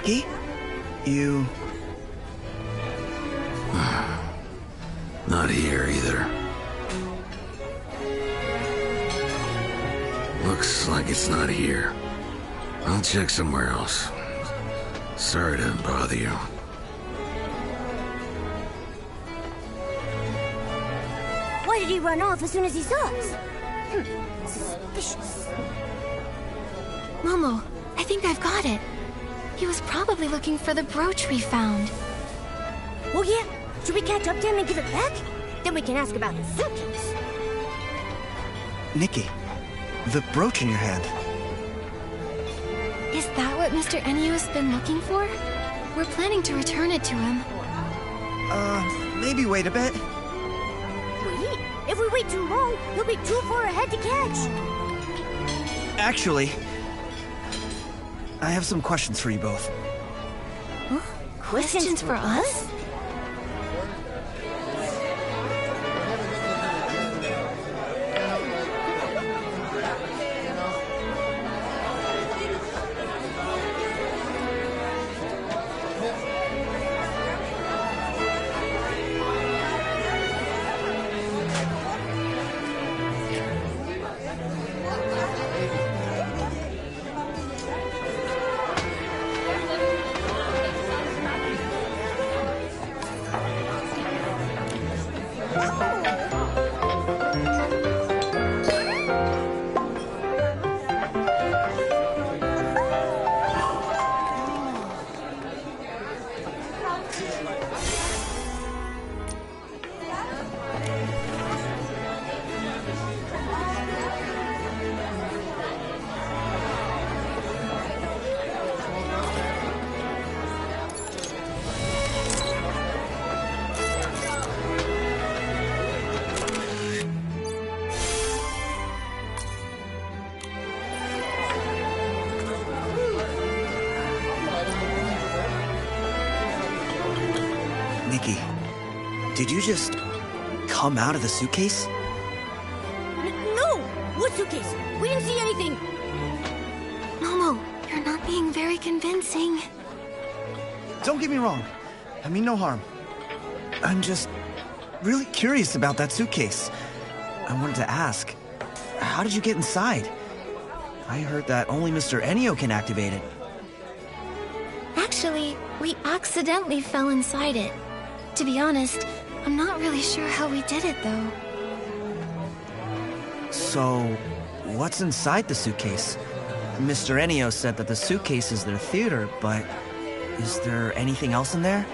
Nikki? You... Not here either. Looks like it's not here. I'll check somewhere else. Sorry to bother you. Why did he run off as soon as he saw us? Suspicious. Momo, I think I've got it. He was probably looking for the brooch we found. Oh yeah? Should we catch up to him and give it back? Then we can ask about his suitcase. Nikki, the brooch in your hand. Is that what Mr. Enio's been looking for? We're planning to return it to him. Maybe wait a bit. Wait? If we wait too long, he'll be too far ahead to catch. Actually, I have some questions for you both. Huh? Questions for us? Nikki, did you just come out of the suitcase? No! What suitcase? We didn't see anything! Momo, you're not being very convincing. Don't get me wrong. I mean no harm. I'm just really curious about that suitcase. I wanted to ask, how did you get inside? I heard that only Mr. Enio can activate it. Actually, we accidentally fell inside it. To be honest, I'm not really sure how we did it, though. So, what's inside the suitcase? Mr. Enio said that the suitcase is their theater, but is there anything else in there?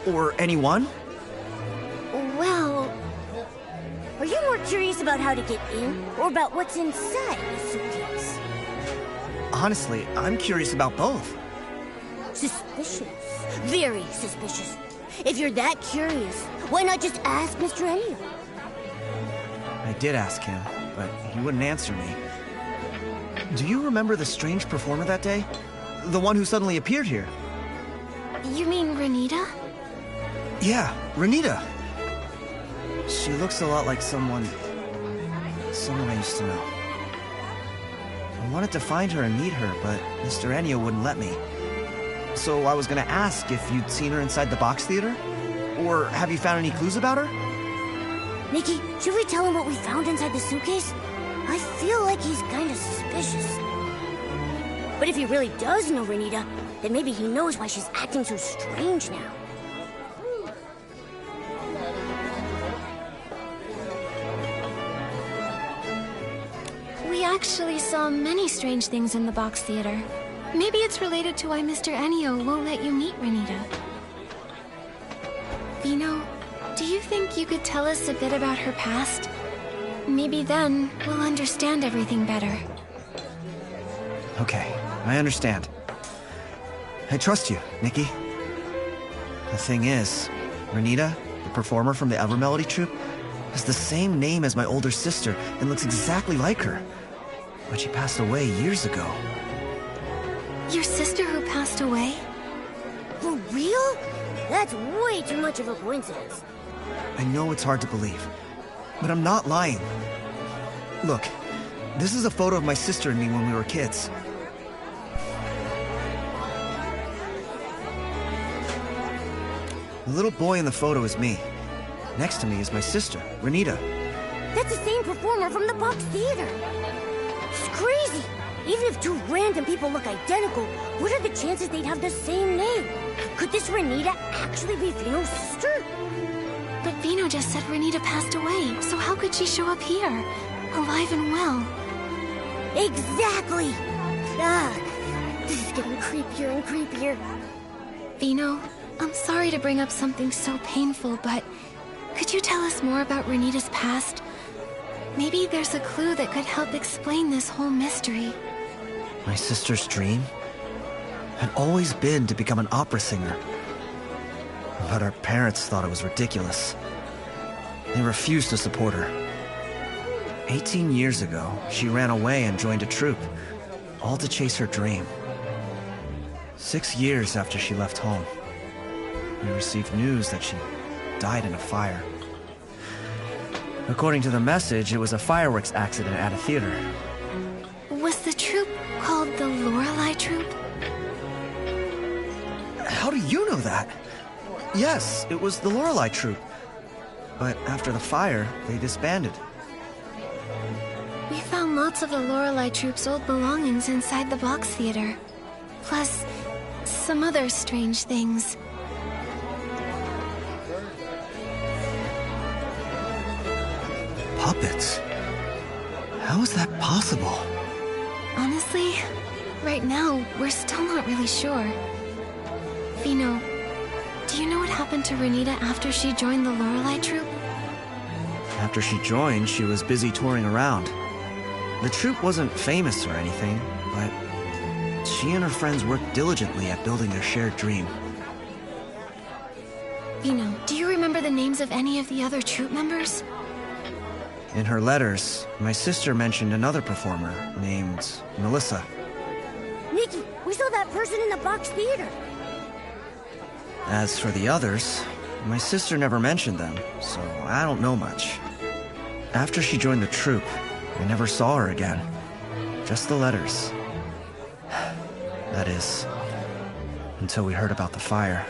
Or anyone? Well... Are you more curious about how to get in, or about what's inside the suitcase? Honestly, I'm curious about both. Suspicious. Very suspicious. If you're that curious, why not just ask Mr. Enio? I did ask him, but he wouldn't answer me. Do you remember the strange performer that day? The one who suddenly appeared here? You mean Renita? Yeah, Renita. She looks a lot like someone I used to know. I wanted to find her and meet her, but Mr. Enio wouldn't let me. So I was gonna ask if you'd seen her inside the box theater? Or have you found any clues about her? Nikki, should we tell him what we found inside the suitcase? I feel like he's kinda suspicious. But if he really does know Renita, then maybe he knows why she's acting so strange now. We actually saw many strange things in the box theater. Maybe it's related to why Mr. Enio won't let you meet Renita. Vino, do you think you could tell us a bit about her past? Maybe then we'll understand everything better. Okay, I understand. I trust you, Nikki. The thing is, Renita, the performer from the Evermelody troupe, has the same name as my older sister and looks exactly like her. But she passed away years ago. Your sister who passed away? For real? That's way too much of a coincidence. I know it's hard to believe, but I'm not lying. Look, this is a photo of my sister and me when we were kids. The little boy in the photo is me. Next to me is my sister, Renita. That's the same performer from the Box Theater. It's crazy. Even if two random people look identical, what are the chances they'd have the same name? Could this Renita actually be Vino's sister? But Vino just said Renita passed away, so how could she show up here, alive and well? Exactly! Ugh, this is getting creepier and creepier. Vino, I'm sorry to bring up something so painful, but could you tell us more about Renita's past? Maybe there's a clue that could help explain this whole mystery. My sister's dream had always been to become an opera singer. But our parents thought it was ridiculous. They refused to support her. 18 years ago, she ran away and joined a troupe, all to chase her dream. 6 years after she left home, we received news that she died in a fire. According to the message, it was a fireworks accident at a theater. Was the troupe called the Lorelei Troupe? How do you know that? Yes, it was the Lorelei Troupe. But after the fire, they disbanded. We found lots of the Lorelei Troupe's old belongings inside the Box Theater. Plus, some other strange things. Puppets? How is that possible? Honestly, right now, we're still not really sure. Vino, do you know what happened to Renita after she joined the Lorelei Troupe? After she joined, she was busy touring around. The troupe wasn't famous or anything, but she and her friends worked diligently at building their shared dream. Vino, do you remember the names of any of the other troupe members? In her letters, my sister mentioned another performer named Melissa. Nikki, we saw that person in the Box Theater. As for the others, my sister never mentioned them, so I don't know much. After she joined the troupe, I never saw her again. Just the letters. That is, until we heard about the fire.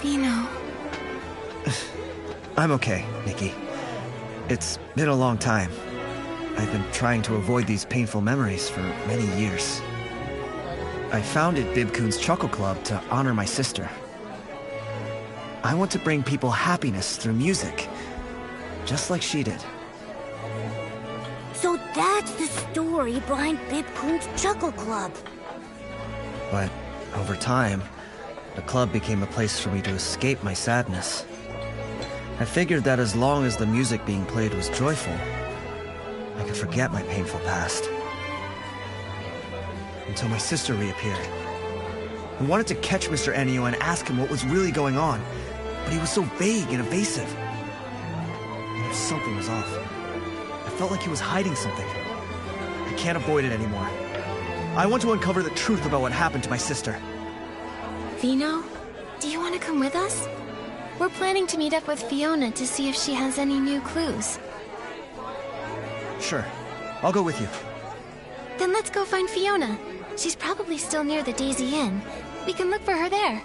Vino. I'm okay, Nikki. It's been a long time. I've been trying to avoid these painful memories for many years. I founded Bib-kun's Chuckle Club to honor my sister. I want to bring people happiness through music, just like she did. So that's the story behind Bib-kun's Chuckle Club. But over time, the club became a place for me to escape my sadness. I figured that as long as the music being played was joyful, I could forget my painful past. Until my sister reappeared. I wanted to catch Mr. Ennio and ask him what was really going on, but he was so vague and evasive. I knew something was off. I felt like he was hiding something. I can't avoid it anymore. I want to uncover the truth about what happened to my sister. Vino, do you want to come with us? We're planning to meet up with Fiona to see if she has any new clues. Sure. I'll go with you. Then let's go find Fiona. She's probably still near the Daisy Inn. We can look for her there.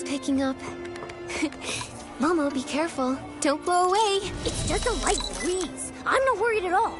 picking up. Momo, be careful. Don't blow away. It's just a light breeze. I'm not worried at all.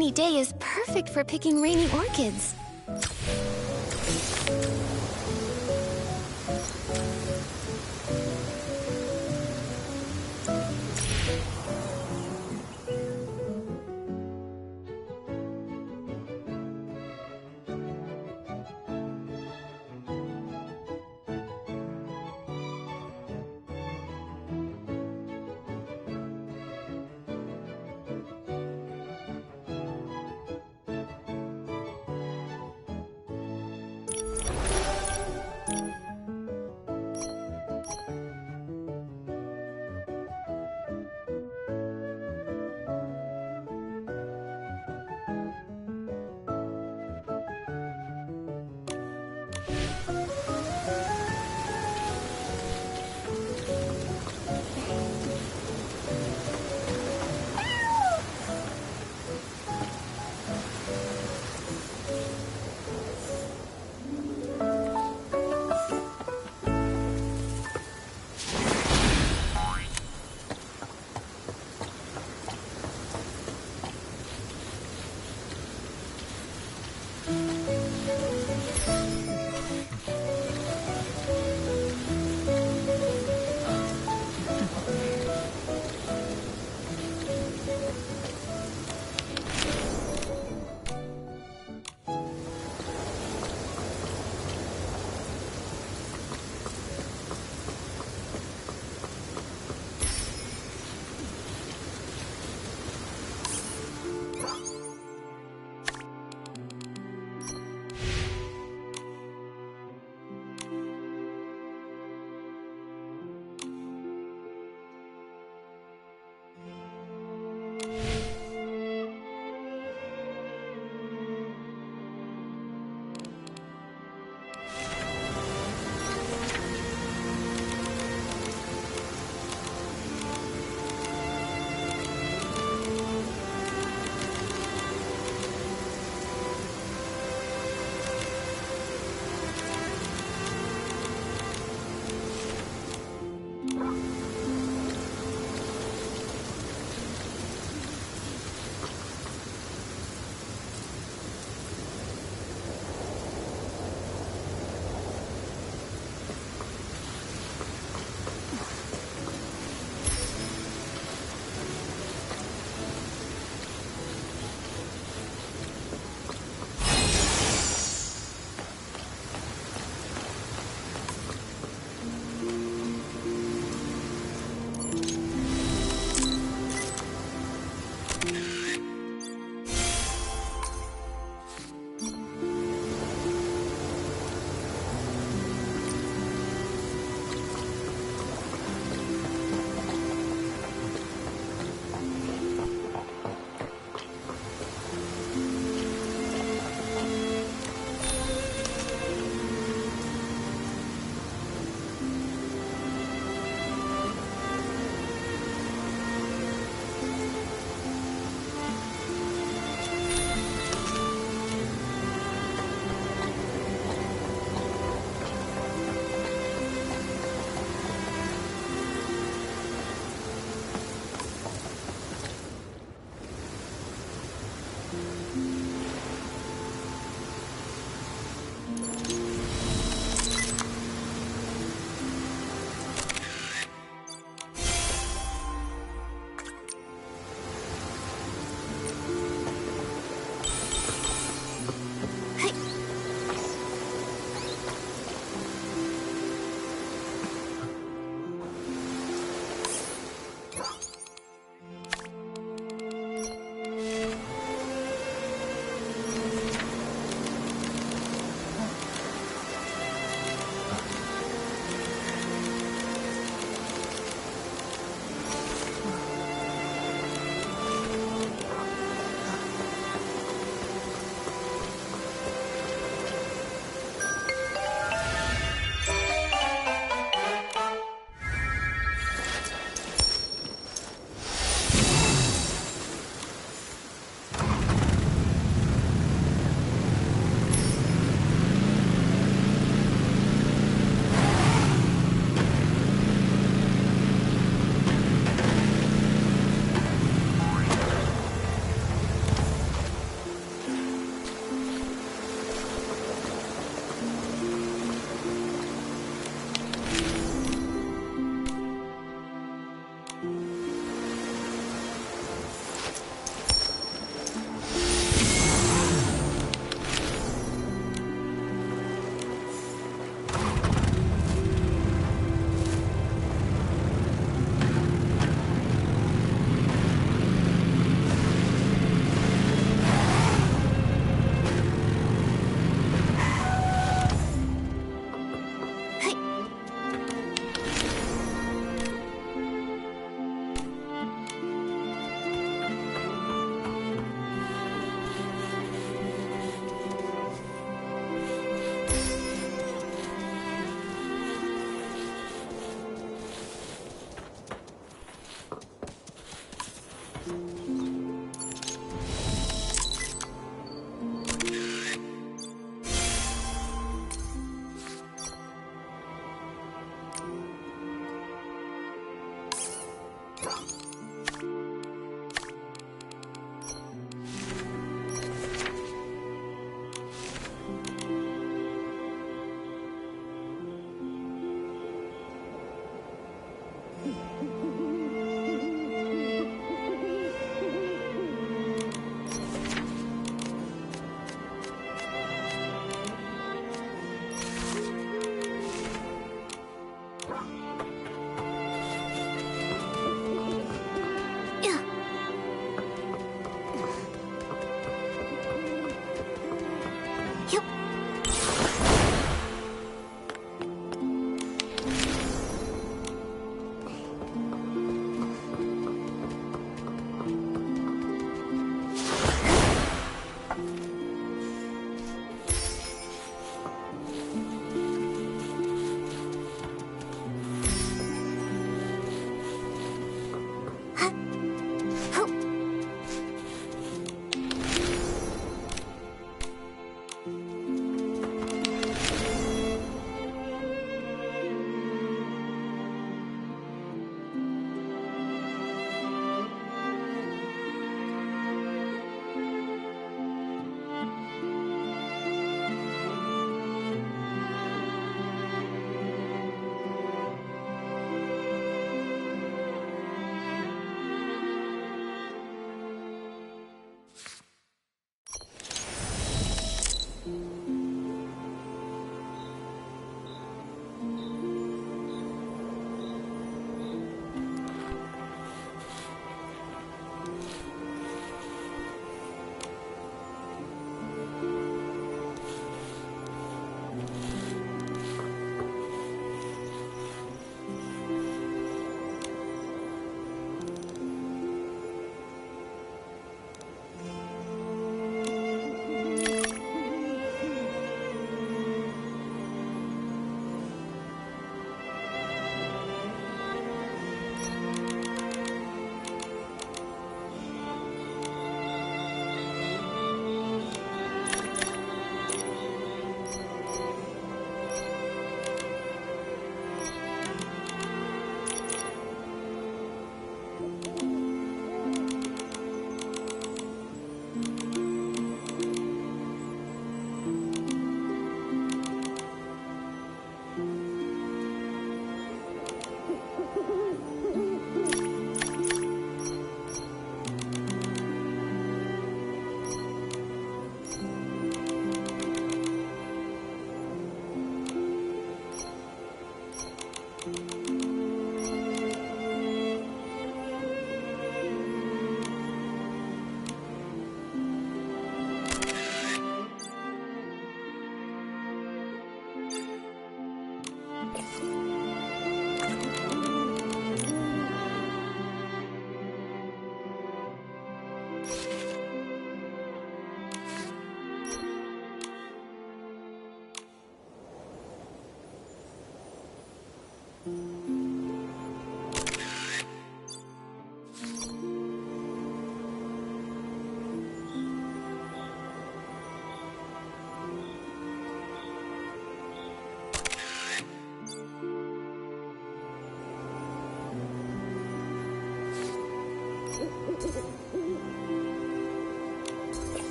rainy day is perfect for picking rainy orchids.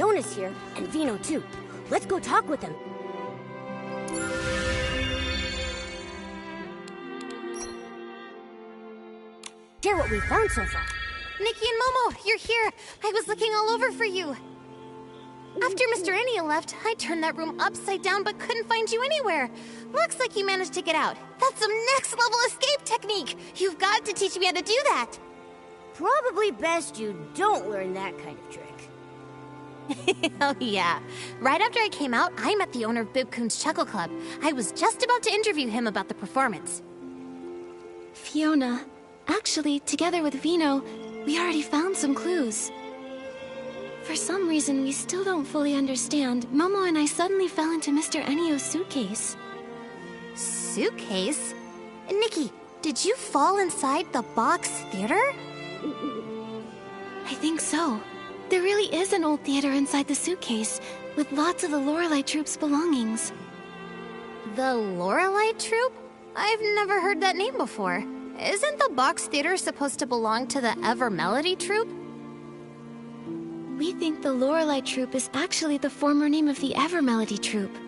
Fiona's here, and Vino too. Let's go talk with him. Share what we found so far. Nikki and Momo, you're here. I was looking all over for you. After Mr. Enya left, I turned that room upside down but couldn't find you anywhere. Looks like you managed to get out. That's some next-level escape technique. You've got to teach me how to do that. Probably best you don't learn that kind of trick. Oh yeah. Right after I came out, I met the owner of Bibcoon's Chuckle Club. I was just about to interview him about the performance. Fiona, actually, together with Vino, we already found some clues. For some reason we still don't fully understand, Momo and I suddenly fell into Mr. Enio's suitcase. Suitcase? Nikki, did you fall inside the box theater? I think so. There really is an old theater inside the suitcase, with lots of the Lorelei Troupe's belongings. The Lorelei Troupe? I've never heard that name before. Isn't the box theater supposed to belong to the Ever Melody Troupe? We think the Lorelei Troupe is actually the former name of the Ever Melody Troupe.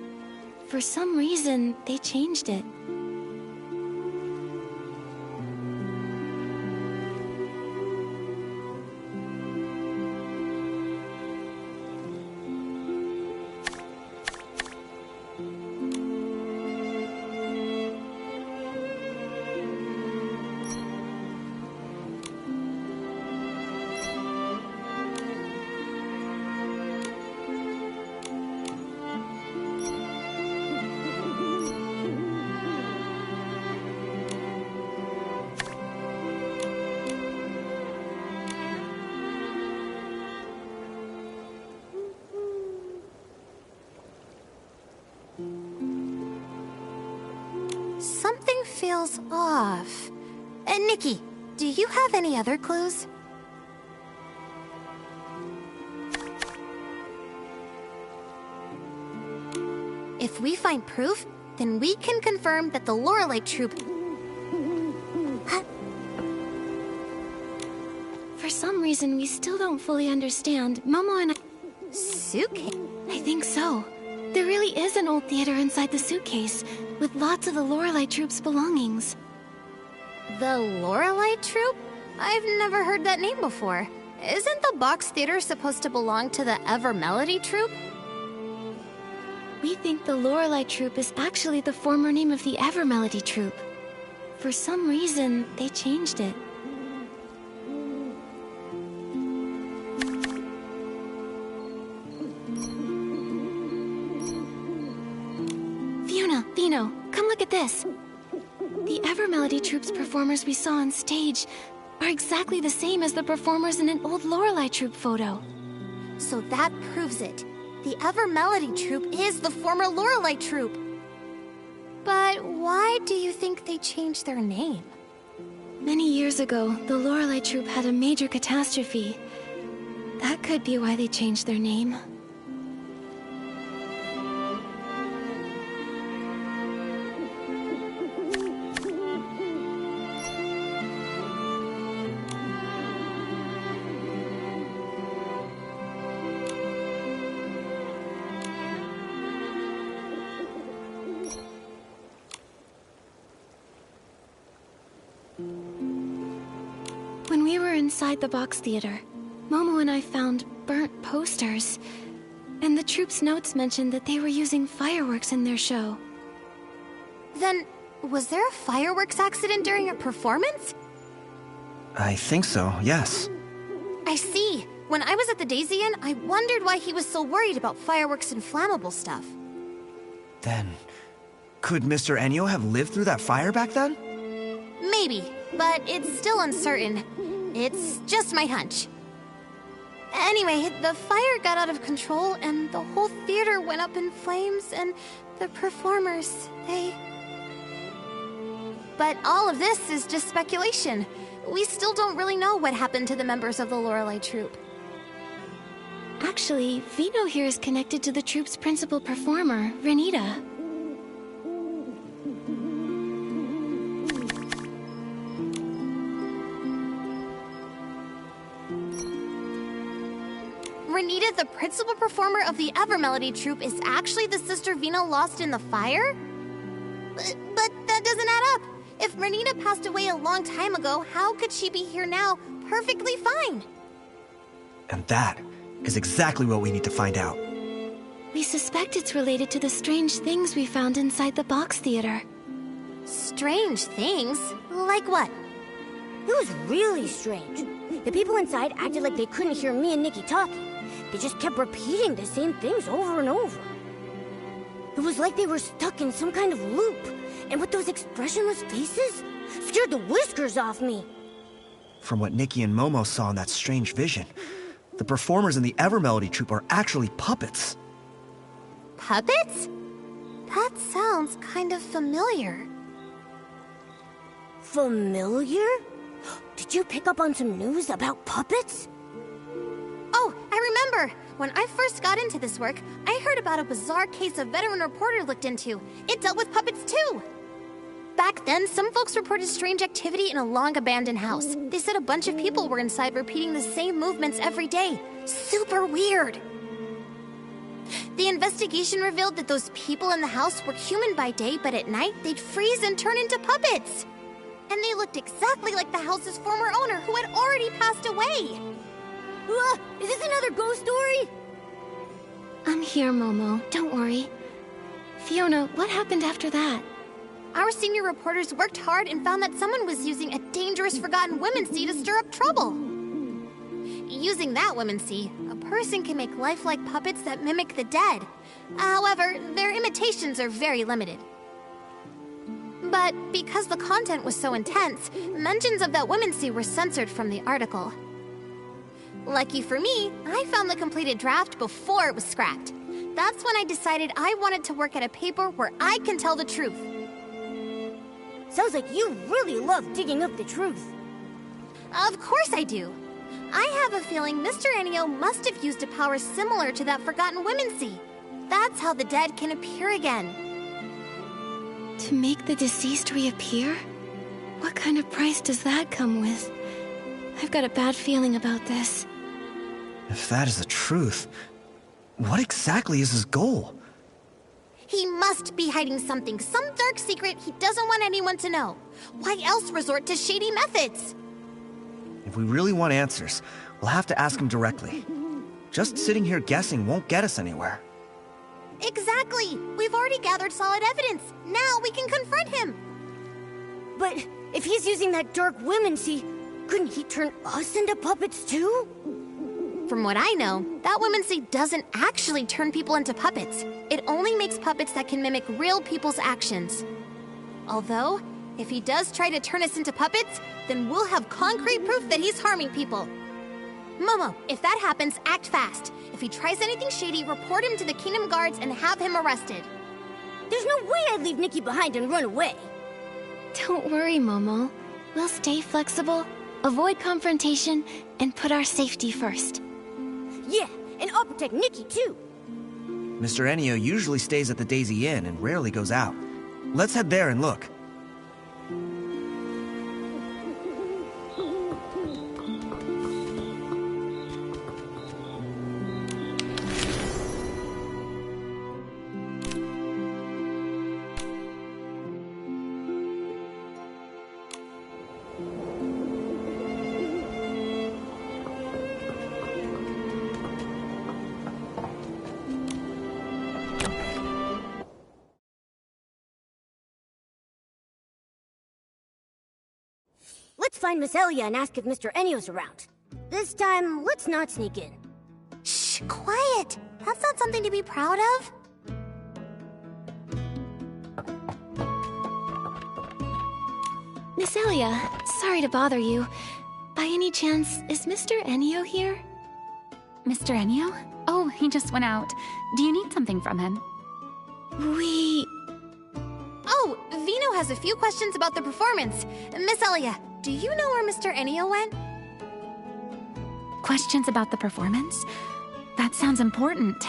For some reason, they changed it. Something feels off. Nikki, do you have any other clues? If we find proof, then we can confirm that the Lorelei Troupe... For some reason we still don't fully understand, Momo and I... Suitcase? I think so. There really is an old theater inside the suitcase, with lots of the Lorelei Troupe's belongings. The Lorelei Troupe? I've never heard that name before. Isn't the box theater supposed to belong to the Ever Melody Troupe? We think the Lorelei Troupe is actually the former name of the Ever Melody Troupe. For some reason, they changed it. Fiona, Vino, come look at this. The Ever Melody Troupe's performers we saw on stage are exactly the same as the performers in an old Lorelei Troupe photo. So that proves it. The Ever Melody Troupe is the former Lorelei Troupe. But why do you think they changed their name? Many years ago, the Lorelei Troupe had a major catastrophe. That could be why they changed their name. When we were inside the box theater, Momo and I found burnt posters, and the troupe's notes mentioned that they were using fireworks in their show. Then, was there a fireworks accident during a performance? I think so, yes. I see. When I was at the Daisy Inn, I wondered why he was so worried about fireworks and flammable stuff. Then, could Mr. Enyo have lived through that fire back then? Maybe, but it's still uncertain. It's just my hunch. Anyway, the fire got out of control and the whole theater went up in flames and the performers, they... But all of this is just speculation. We still don't really know what happened to the members of the Lorelei Troupe. Actually, Vino here is connected to the troupe's principal performer, Renita. Renita, the principal performer of the Evermelody troupe, is actually the Sister Vino lost in the fire? But that doesn't add up. If Renita passed away a long time ago, how could she be here now, perfectly fine? And that is exactly what we need to find out. We suspect it's related to the strange things we found inside the box theater. Strange things? Like what? It was really strange. The people inside acted like they couldn't hear me and Nikki talking. They just kept repeating the same things over and over. It was like they were stuck in some kind of loop. And with those expressionless faces, scared the whiskers off me. From what Nikki and Momo saw in that strange vision, the performers in the Evermelody troupe are actually puppets. Puppets? That sounds kind of familiar. Familiar? Did you pick up on some news about puppets? Oh, I remember! When I first got into this work, I heard about a bizarre case a veteran reporter looked into. It dealt with puppets too! Back then, some folks reported strange activity in a long-abandoned house. They said a bunch of people were inside repeating the same movements every day. Super weird! The investigation revealed that those people in the house were human by day, but at night, they'd freeze and turn into puppets! And they looked exactly like the house's former owner, who had already passed away! Is this another ghost story? I'm here, Momo. Don't worry. Fiona, what happened after that? Our senior reporters worked hard and found that someone was using a dangerous forgotten womency to stir up trouble. Using that womency, a person can make lifelike puppets that mimic the dead. However, their imitations are very limited. But because the content was so intense, mentions of that womency were censored from the article. Lucky for me, I found the completed draft before it was scrapped. That's when I decided I wanted to work at a paper where I can tell the truth. Sounds like you really love digging up the truth. Of course I do. I have a feeling Mr. Ennio must have used a power similar to that forgotten womency. That's how the dead can appear again. To make the deceased reappear? What kind of price does that come with? I've got a bad feeling about this. If that is the truth, what exactly is his goal? He must be hiding something, some dark secret he doesn't want anyone to know. Why else resort to shady methods? If we really want answers, we'll have to ask him directly. Just sitting here guessing won't get us anywhere. Exactly! We've already gathered solid evidence. Now we can confront him! But if he's using that dark womency, couldn't he turn us into puppets too? From what I know, that womency doesn't actually turn people into puppets. It only makes puppets that can mimic real people's actions. Although, if he does try to turn us into puppets, then we'll have concrete proof that he's harming people. Momo, if that happens, act fast. If he tries anything shady, report him to the Kingdom Guards and have him arrested. There's no way I'd leave Nikki behind and run away. Don't worry, Momo. We'll stay flexible, avoid confrontation, and put our safety first. Yeah, and I'll protect Nikki too. Mr. Ennio usually stays at the Daisy Inn and rarely goes out. Let's head there and look. Let's find Miss Elia and ask if Mr. Ennio's around. This time, let's not sneak in. Shh, quiet! That's not something to be proud of. Miss Elia, sorry to bother you. By any chance, is Mr. Ennio here? Mr. Ennio? Oh, he just went out. Do you need something from him? Oh, Vino has a few questions about the performance. Miss Elia, do you know where Mr. Ennio went? Questions about the performance? That sounds important.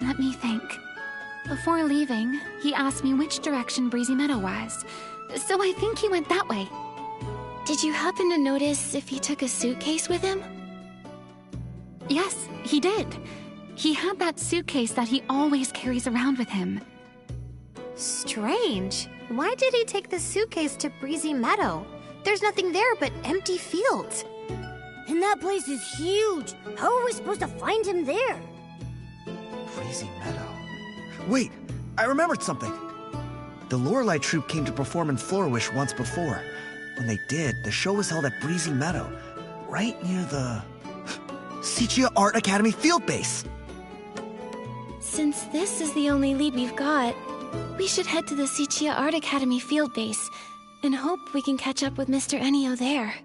Let me think. Before leaving, he asked me which direction Breezy Meadow was. So I think he went that way. Did you happen to notice if he took a suitcase with him? Yes, he did. He had that suitcase that he always carries around with him. Strange. Why did he take the suitcase to Breezy Meadow? There's nothing there but empty fields. And that place is huge. How are we supposed to find him there? Breezy Meadow. Wait, I remembered something. The Lorelei troupe came to perform in Flourish once before. When they did, the show was held at Breezy Meadow, right near the Sichia Art Academy field base. Since this is the only lead we've got, we should head to the Sichia Art Academy field base and hope we can catch up with Mr. Ennio there.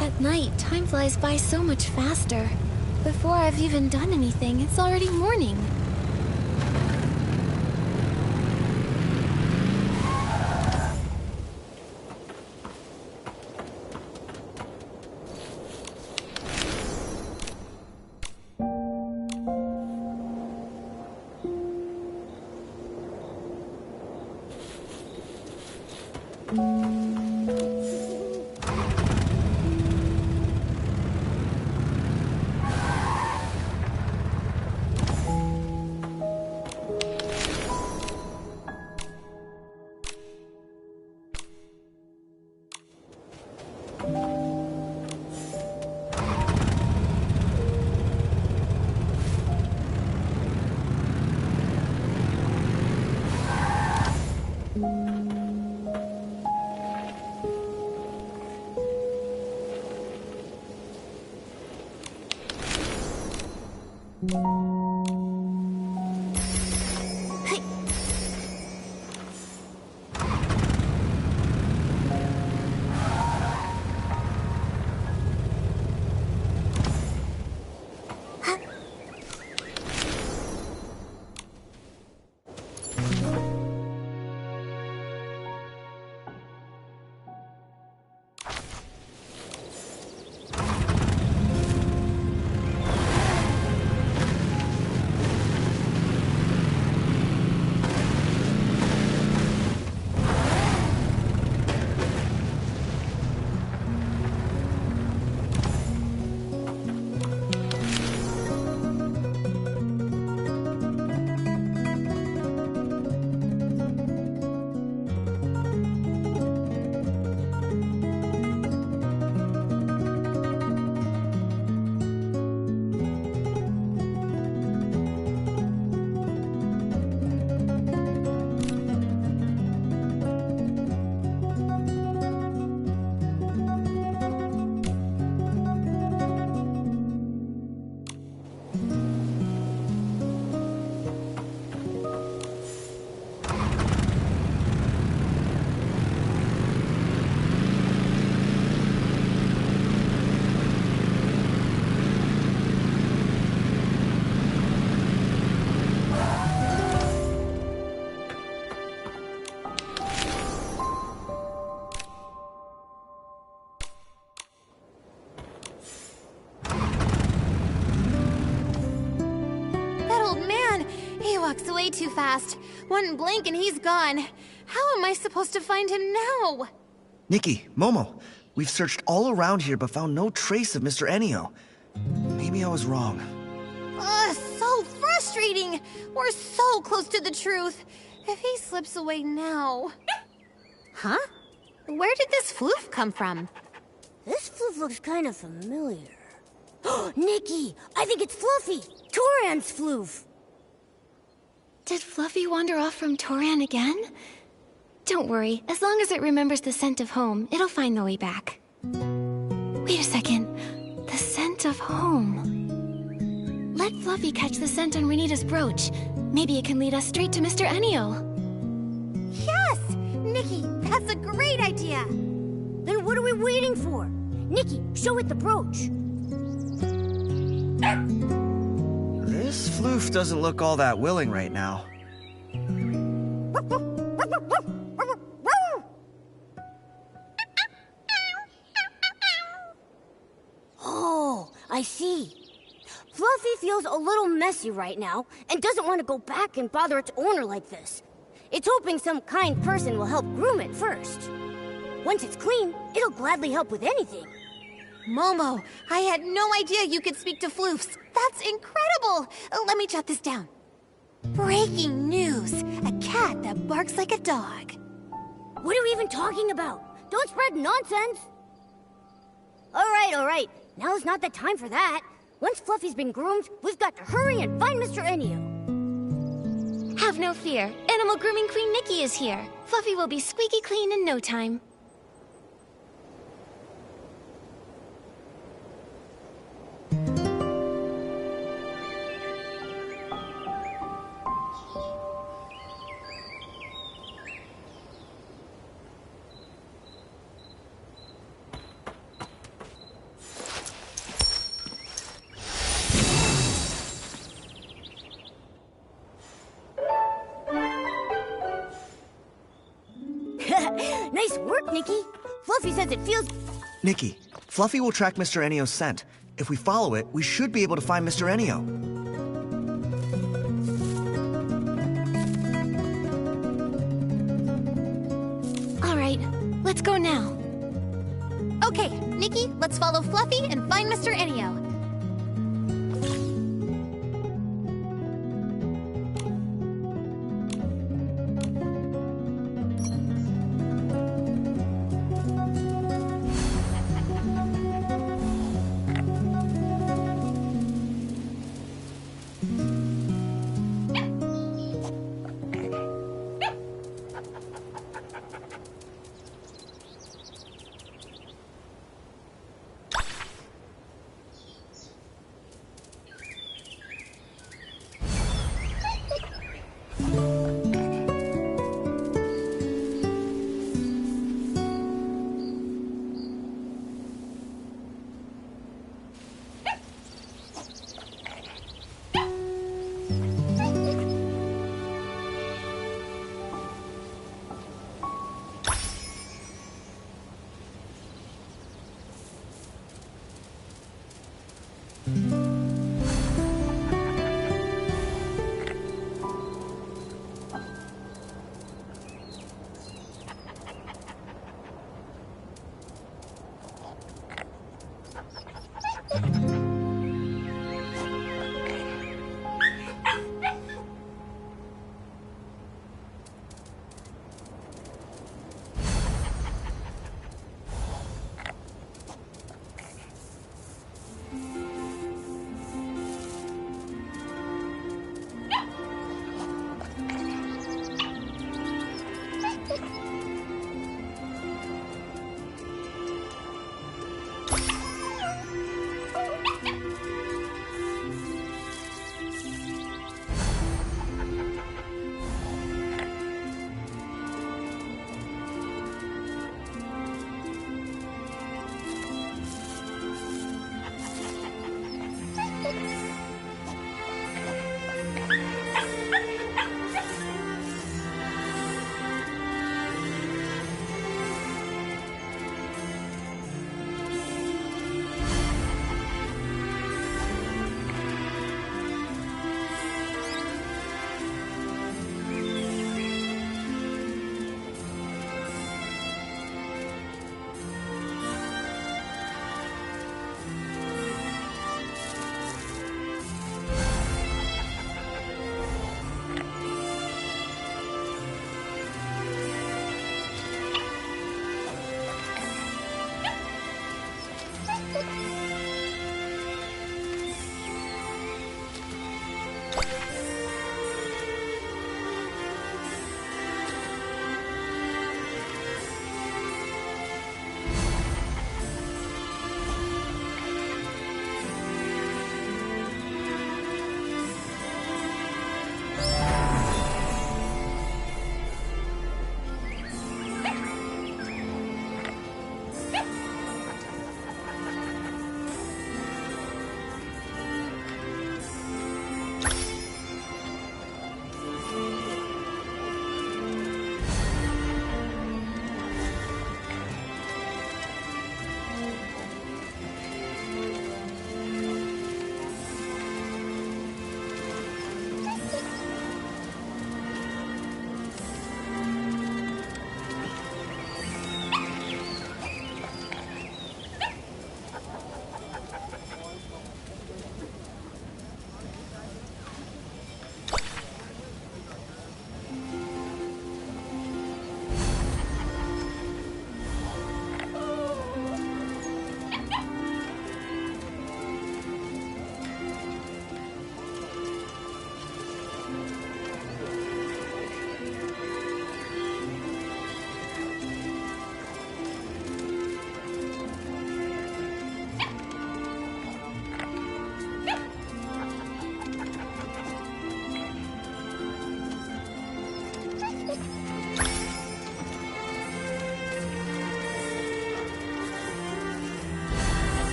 At night, time flies by so much faster. Before I've even done anything, it's already morning. Walks away too fast. One blink and he's gone. How am I supposed to find him now? Nikki, Momo, We've searched all around here but found no trace of Mr. Enio. Maybe I was wrong. Ugh, so frustrating! We're so close to the truth. If he slips away now... Huh? Where did this floof come from? This floof looks kind of familiar. Nikki, I think it's Fluffy! Toran's floof! Did Fluffy wander off from Toran again? Don't worry, as long as it remembers the scent of home, it'll find the way back. Wait a second. The scent of home. Let Fluffy catch the scent on Renita's brooch. Maybe it can lead us straight to Mr. Enio. Yes! Nikki, that's a great idea! Then what are we waiting for? Nikki, show it the brooch. This floof doesn't look all that willing right now. Oh, I see. Fluffy feels a little messy right now and doesn't want to go back and bother its owner like this. It's hoping some kind person will help groom it first. Once it's clean, it'll gladly help with anything. Momo, I had no idea you could speak to floofs. That's incredible! Let me jot this down. Breaking news! A cat that barks like a dog. What are we even talking about? Don't spread nonsense! All right. Now's not the time for that. Once Fluffy's been groomed, we've got to hurry and find Mr. Enio. Have no fear. Animal Grooming Queen Nikki is here. Fluffy will be squeaky clean in no time. Nice work, Nikki. Fluffy says it feels... Nikki, Fluffy will track Mr. Enio's scent. If we follow it, we should be able to find Mr. Enio. All right, let's go now. Okay, Nikki, let's follow Fluffy and find Mr. Enio.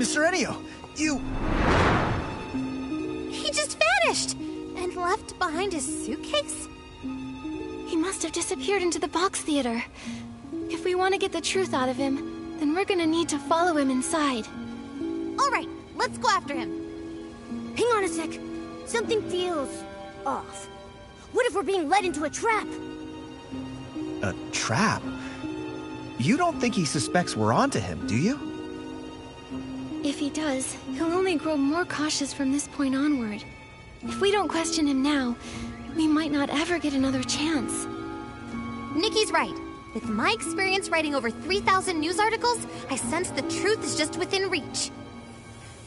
Mr. Enio, you... He just vanished! And left behind his suitcase? He must have disappeared into the box theater. If we want to get the truth out of him, then we're gonna need to follow him inside. Alright, let's go after him. Hang on a sec. Something feels off. What if we're being led into a trap? A trap? You don't think he suspects we're onto him, do you? If he does, he'll only grow more cautious from this point onward. If we don't question him now, we might not ever get another chance. Nikki's right. With my experience writing over 3,000 news articles, I sense the truth is just within reach.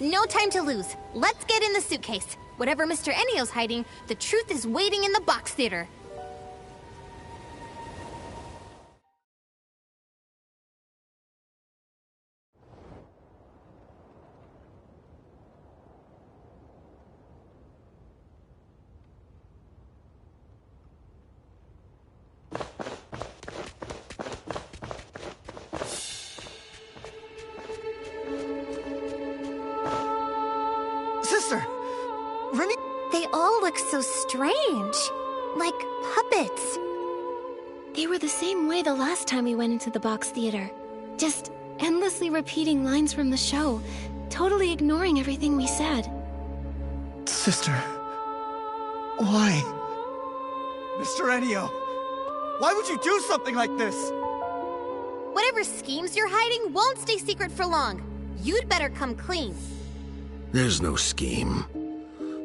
No time to lose. Let's get in the suitcase. Whatever Mr. Enio's hiding, the truth is waiting in the box theater. Sister! Renita! They all look so strange. Like puppets. They were the same way the last time we went into the box theater. Just endlessly repeating lines from the show, totally ignoring everything we said. Sister... Why? Mr. Enio! Why would you do something like this? Whatever schemes you're hiding won't stay secret for long. You'd better come clean. There's no scheme.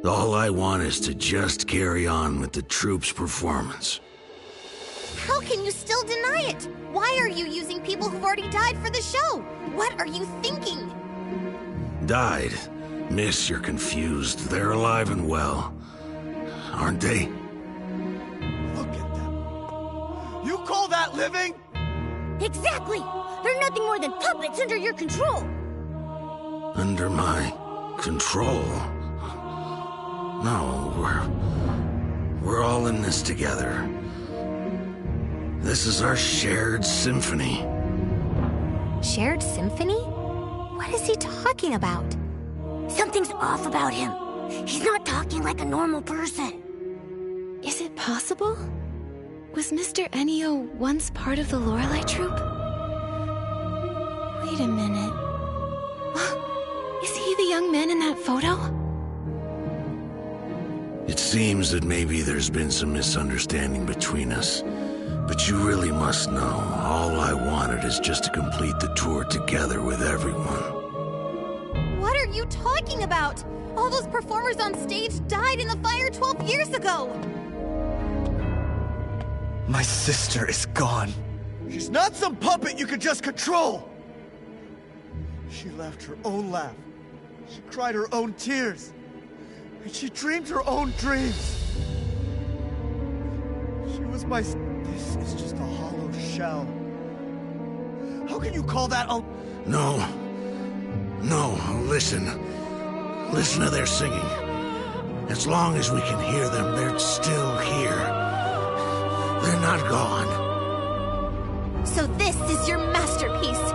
All I want is to just carry on with the troupe's performance. How can you still deny it? Why are you using people who've already died for the show? What are you thinking? Died? Miss, you're confused. They're alive and well. Aren't they? Look at them. You call that living? Exactly! They're nothing more than puppets under your control! Under my control? No, we're all in this together. This is our shared symphony. Shared symphony? What is he talking about? Something's off about him. He's not talking like a normal person. Is it possible? Was Mr. Enio once part of the Lorelei troupe? Wait a minute. Is he the young man in that photo? It seems that maybe there's been some misunderstanding between us. But you really must know, all I wanted is just to complete the tour together with everyone. What are you talking about? All those performers on stage died in the fire 12 years ago! My sister is gone. She's not some puppet you could just control! She left her own laugh. She cried her own tears. And she dreamed her own dreams. She was my... This is just a hollow shell. How can you call that a... No, listen. Listen to their singing. As long as we can hear them, they're still here. They're not gone. So this is your masterpiece.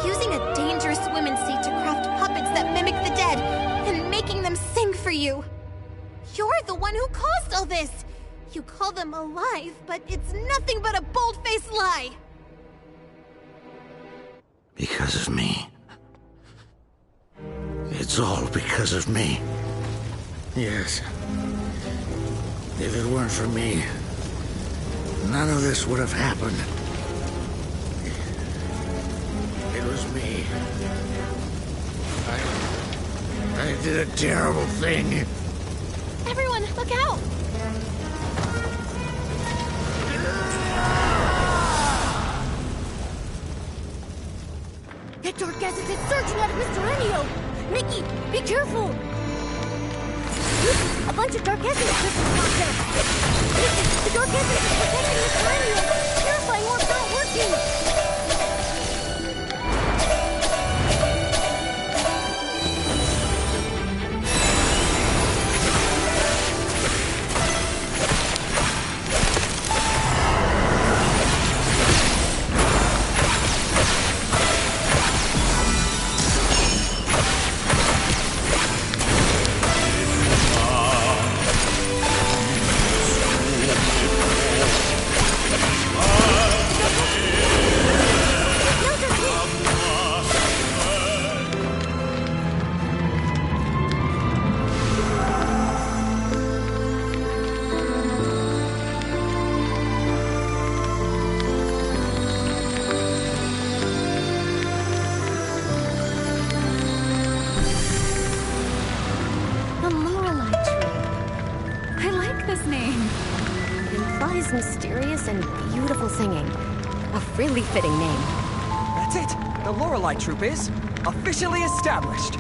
Using a dangerous women's seat to craft puppets that mimic the dead, and making them sing for you. You're the one who caused all this. You call them alive, but it's nothing but a bold-faced lie. Because of me. It's all because of me. Yes. If it weren't for me, none of this would have happened. It was me. I did a terrible thing. Everyone, look out! That dark essence is surging out of Mr. Enio! Nikki, be careful! Look, a bunch of dark essence crystals popped out! Nikki, the dark essence is protecting Mr. Enio! Terrifying orbs aren't working! implies mysterious and beautiful singing. A really fitting name. That's it! The Lorelei Troupe is officially established!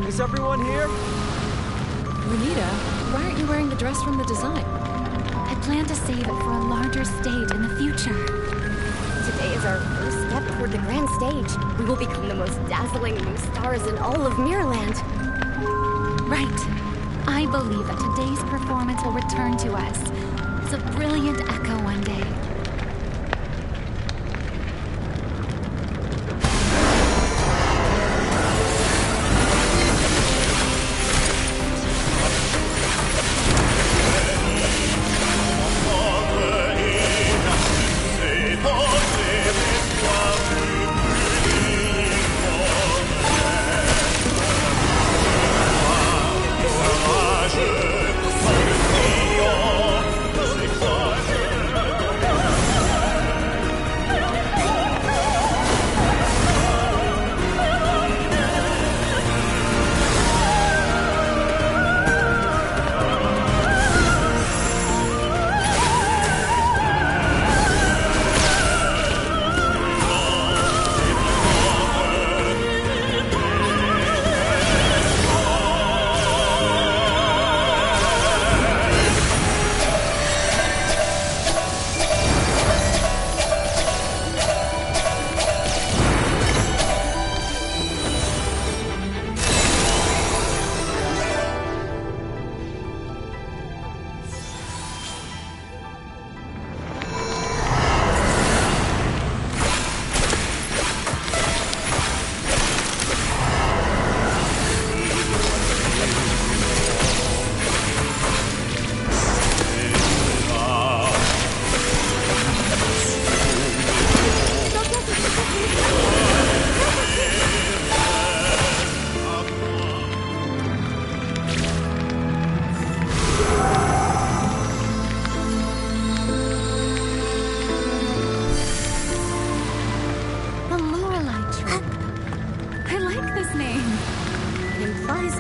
Is everyone here? Renita, why aren't you wearing the dress from the design? I plan to save it for a larger stage in the future. Today is our first step toward the grand stage. We will become the most dazzling new stars in all of Mirrorland. Right. I believe that today's performance will return to us as a brilliant echo one day.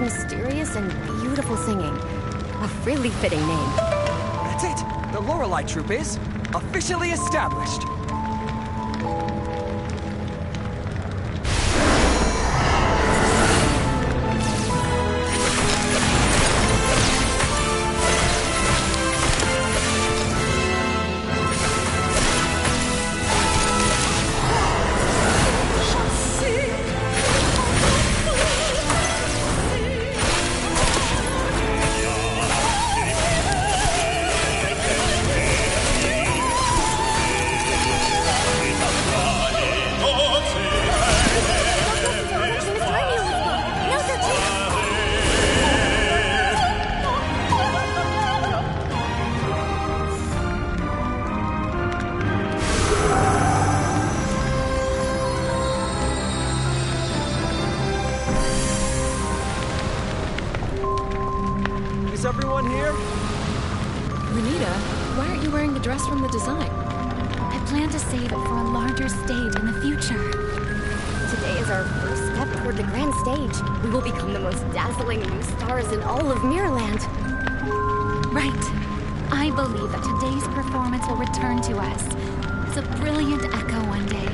Mysterious and beautiful singing. A really fitting name. That's it! The Lorelei Troupe is officially established! Is everyone here? Renita, why aren't you wearing the dress from the design? I plan to save it for a larger stage in the future. Today is our first step toward the grand stage. We will become the most dazzling new stars in all of Mirrorland. Right. I believe that today's performance will return to us as a brilliant echo one day.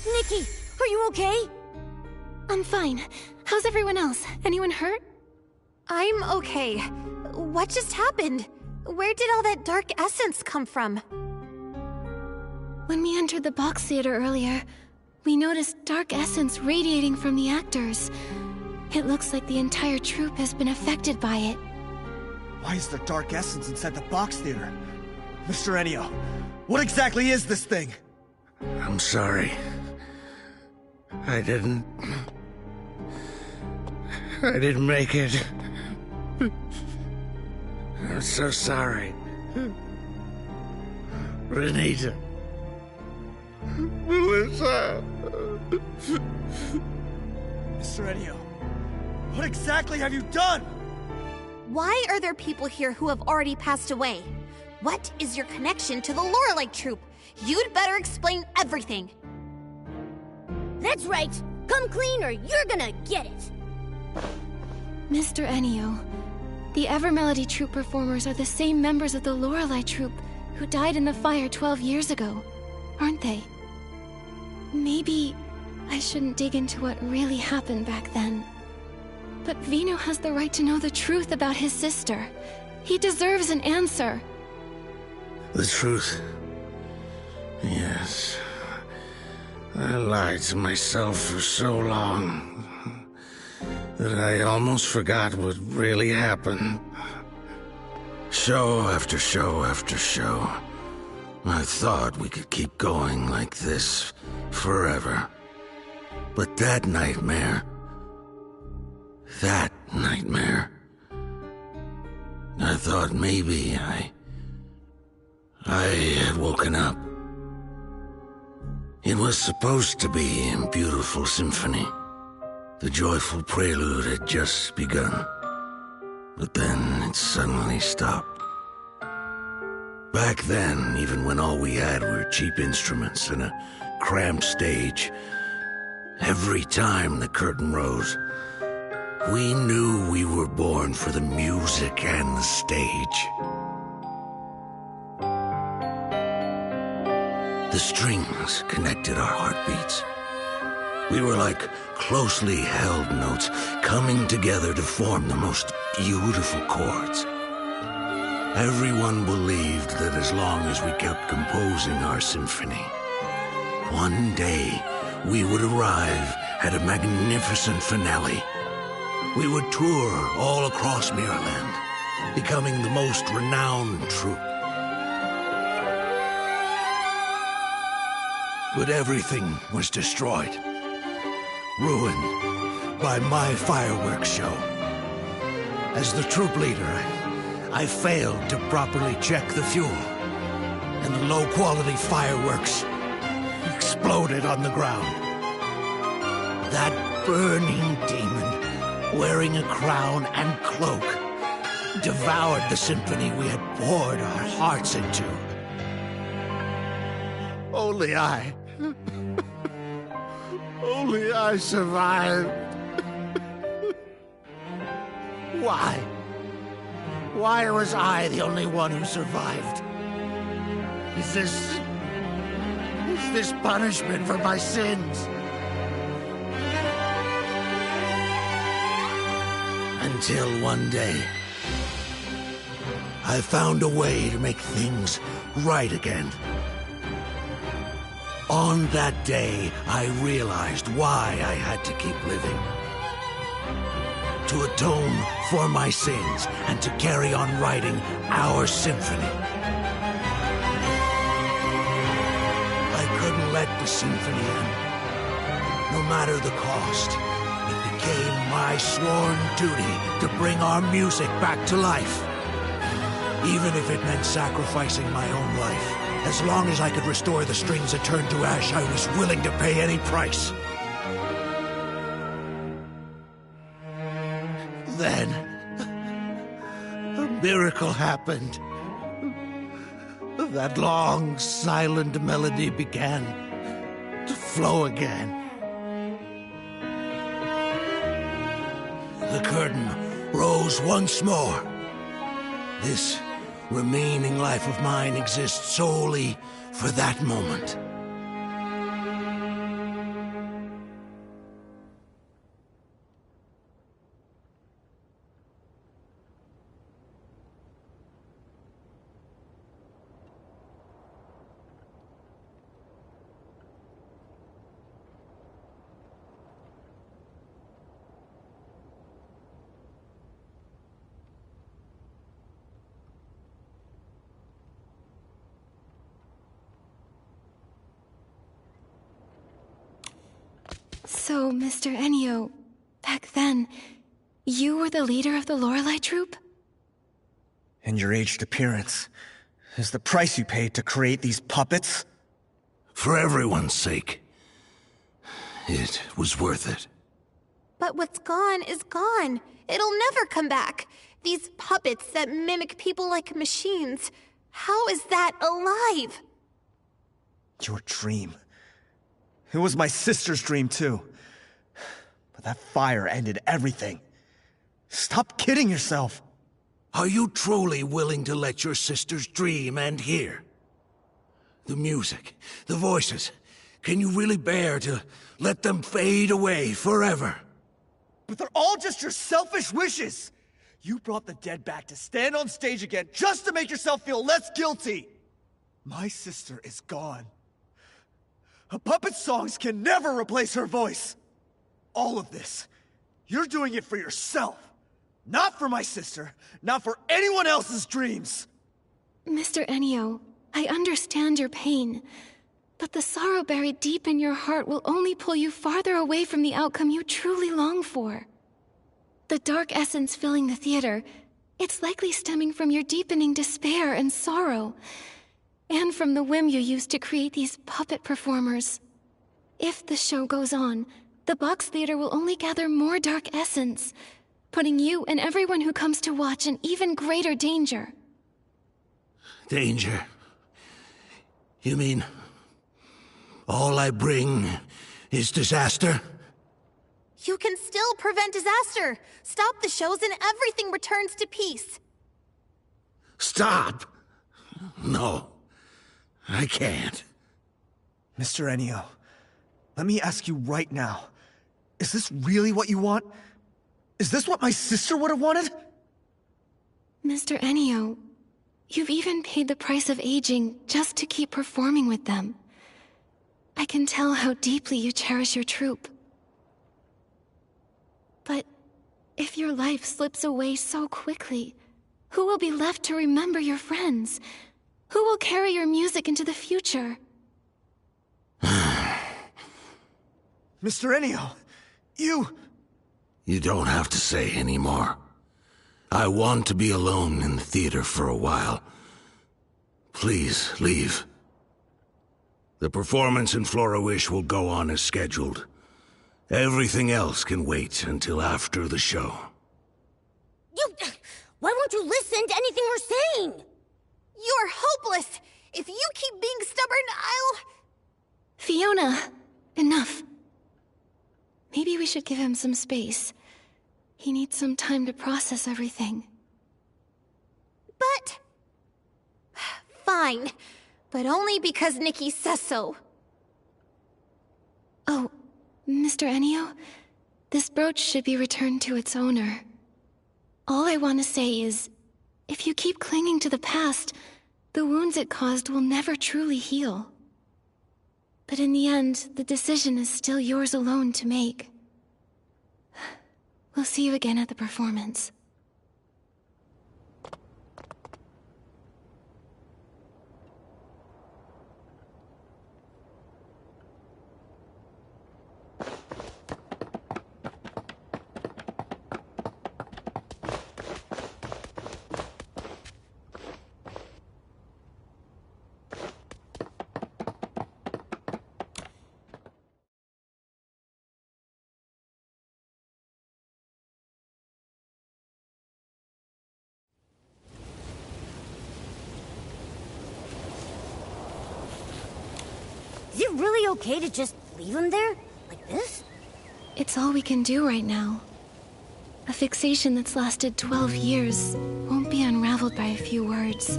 Nikki, are you okay? I'm fine. How's everyone else? Anyone hurt? I'm okay. What just happened? Where did all that dark essence come from? When we entered the box theater earlier, we noticed dark essence radiating from the actors. It looks like the entire troupe has been affected by it. Why is there dark essence inside the box theater? Mr. Ennio, what exactly is this thing? I'm sorry. I didn't make it. I'm so sorry. Renita. Melissa. Mr. Ennio, what exactly have you done? Why are there people here who have already passed away? What is your connection to the Lorelei troupe? You'd better explain everything. That's right. Come clean or you're gonna get it. Mr. Ennio, the Evermelody troupe performers are the same members of the Lorelei troupe who died in the fire 12 years ago, aren't they? Maybe I shouldn't dig into what really happened back then. But Vino has the right to know the truth about his sister. He deserves an answer. The truth? Yes. I lied to myself for so long that I almost forgot what really happened. Show after show after show. I thought we could keep going like this forever. But that nightmare, I thought maybe I had woken up. It was supposed to be a beautiful symphony. The joyful prelude had just begun. But then it suddenly stopped. Back then, even when all we had were cheap instruments and a cramped stage, every time the curtain rose, we knew we were born for the music and the stage. The strings connected our heartbeats. We were like closely held notes coming together to form the most beautiful chords. Everyone believed that as long as we kept composing our symphony, one day we would arrive at a magnificent finale. We would tour all across Mirrorland, becoming the most renowned troupe. But everything was destroyed, ruined by my fireworks show. As the troupe leader, I failed to properly check the fuel, and the low-quality fireworks exploded on the ground. That burning demon, wearing a crown and cloak, devoured the symphony we had poured our hearts into. Only I survived. Why? Why was I the only one who survived? Is this punishment for my sins? Until one day, I found a way to make things right again. On that day, I realized why I had to keep living. To atone for my sins and to carry on writing our symphony. I couldn't let the symphony end, no matter the cost. It became my sworn duty to bring our music back to life. Even if it meant sacrificing my own life. As long as I could restore the strings that turned to ash, I was willing to pay any price. Then, a miracle happened. That long, silent melody began to flow again. The curtain rose once more. This remaining life of mine exists solely for that moment. So, Mr. Enio, back then, you were the leader of the Lorelei troupe? And your aged appearance is the price you paid to create these puppets? For everyone's sake, it was worth it. But what's gone is gone. It'll never come back. These puppets that mimic people like machines. How is that alive? Your dream. It was my sister's dream, too. But that fire ended everything. Stop kidding yourself. Are you truly willing to let your sister's dream end here? The music, the voices, can you really bear to let them fade away forever? But they're all just your selfish wishes. You brought the dead back to stand on stage again just to make yourself feel less guilty. My sister is gone. A puppet's songs can never replace her voice. All of this, you're doing it for yourself. Not for my sister, not for anyone else's dreams. Mr. Enio, I understand your pain, but the sorrow buried deep in your heart will only pull you farther away from the outcome you truly long for. The dark essence filling the theater, it's likely stemming from your deepening despair and sorrow, and from the whim you used to create these puppet performers. If the show goes on, the box theater will only gather more dark essence, putting you and everyone who comes to watch in even greater danger. Danger? You mean all I bring is disaster? You can still prevent disaster. Stop the shows and everything returns to peace. Stop! No, I can't. Mr. Enio, let me ask you right now. Is this really what you want? Is this what my sister would have wanted? Mr. Enio, you've even paid the price of aging just to keep performing with them. I can tell how deeply you cherish your troupe. But if your life slips away so quickly, who will be left to remember your friends? Who will carry your music into the future? Mr. Enio, You don't have to say any more. I want to be alone in the theater for a while. Please, leave. The performance in Flora-Wish will go on as scheduled. Everything else can wait until after the show. Why won't you listen to anything we're saying? You're hopeless. If you keep being stubborn, I'll... Fiona, enough. Maybe we should give him some space. He needs some time to process everything. But... Fine. But only because Nikki says so. Oh, Mr. Enio, this brooch should be returned to its owner. All I want to say is, if you keep clinging to the past, the wounds it caused will never truly heal. But in the end, the decision is still yours alone to make. We'll see you again at the performance. Is it really okay to just leave him there? Like this? It's all we can do right now. A fixation that's lasted 12 years won't be unraveled by a few words.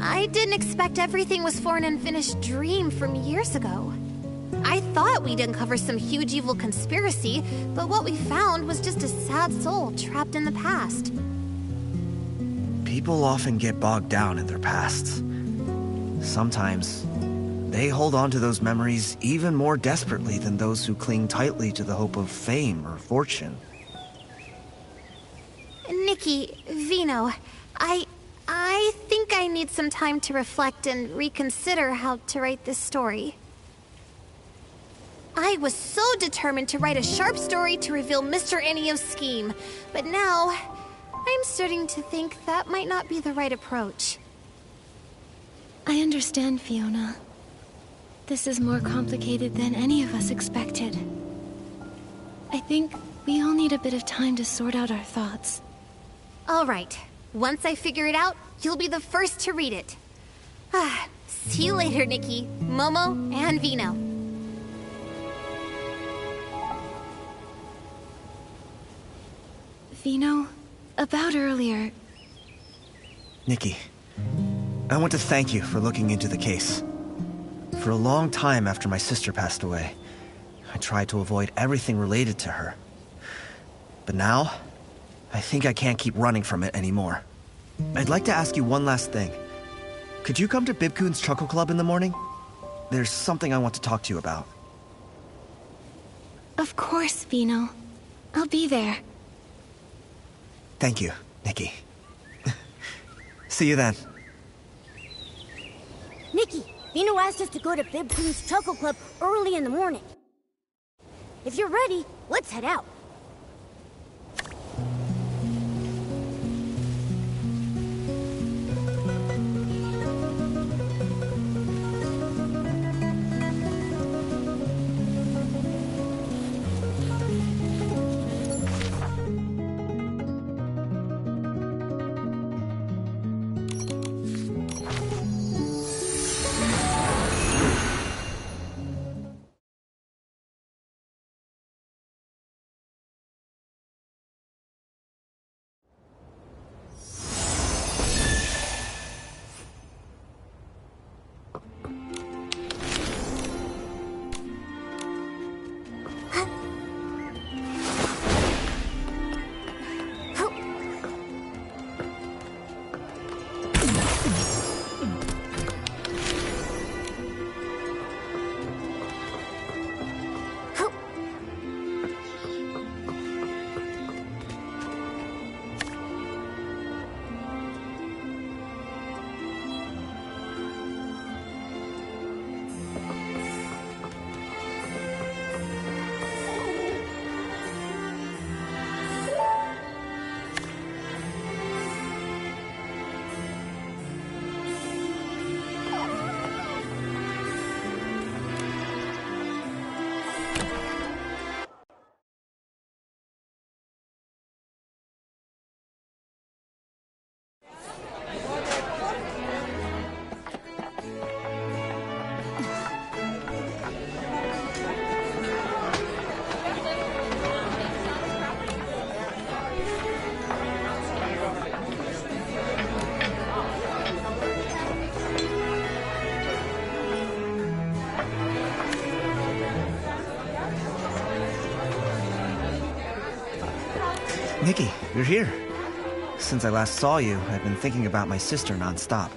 I didn't expect everything was for an unfinished dream from years ago. I thought we'd uncover some huge evil conspiracy, but what we found was just a sad soul trapped in the past. People often get bogged down in their pasts. Sometimes, they hold on to those memories even more desperately than those who cling tightly to the hope of fame or fortune. Nikki, Vino, I think I need some time to reflect and reconsider how to write this story. I I was so determined to write a sharp story to reveal Mr. Ennio's scheme. But now, I'm starting to think that might not be the right approach. I understand, Fiona. This is more complicated than any of us expected. I think we all need a bit of time to sort out our thoughts. All right. Once I figure it out, you'll be the first to read it. See you later, Nikki, Momo, and Vino. Vino, about earlier... Nikki, I want to thank you for looking into the case. For a long time after my sister passed away, I tried to avoid everything related to her. But now, I think I can't keep running from it anymore. I'd like to ask you one last thing. Could you come to Bibcoon's Chuckle Club in the morning? There's something I want to talk to you about. Of course, Vino. I'll be there. Thank you, Nikki. See you then. Nikki, Vino asked us to go to Bibcoon's Chuckle Club early in the morning. If you're ready, let's head out. Nikki, you're here. Since I last saw you, I've been thinking about my sister nonstop.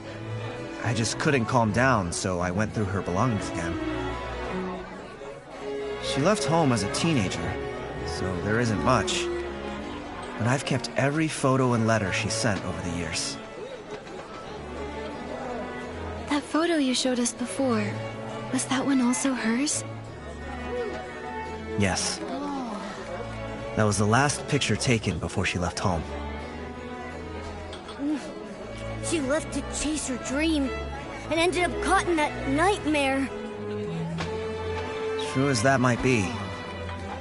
I just couldn't calm down, so I went through her belongings again. She left home as a teenager, so there isn't much. But I've kept every photo and letter she sent over the years. That photo you showed us before, was that one also hers? Yes. That was the last picture taken before she left home. She left to chase her dream, and ended up caught in that nightmare. True as that might be,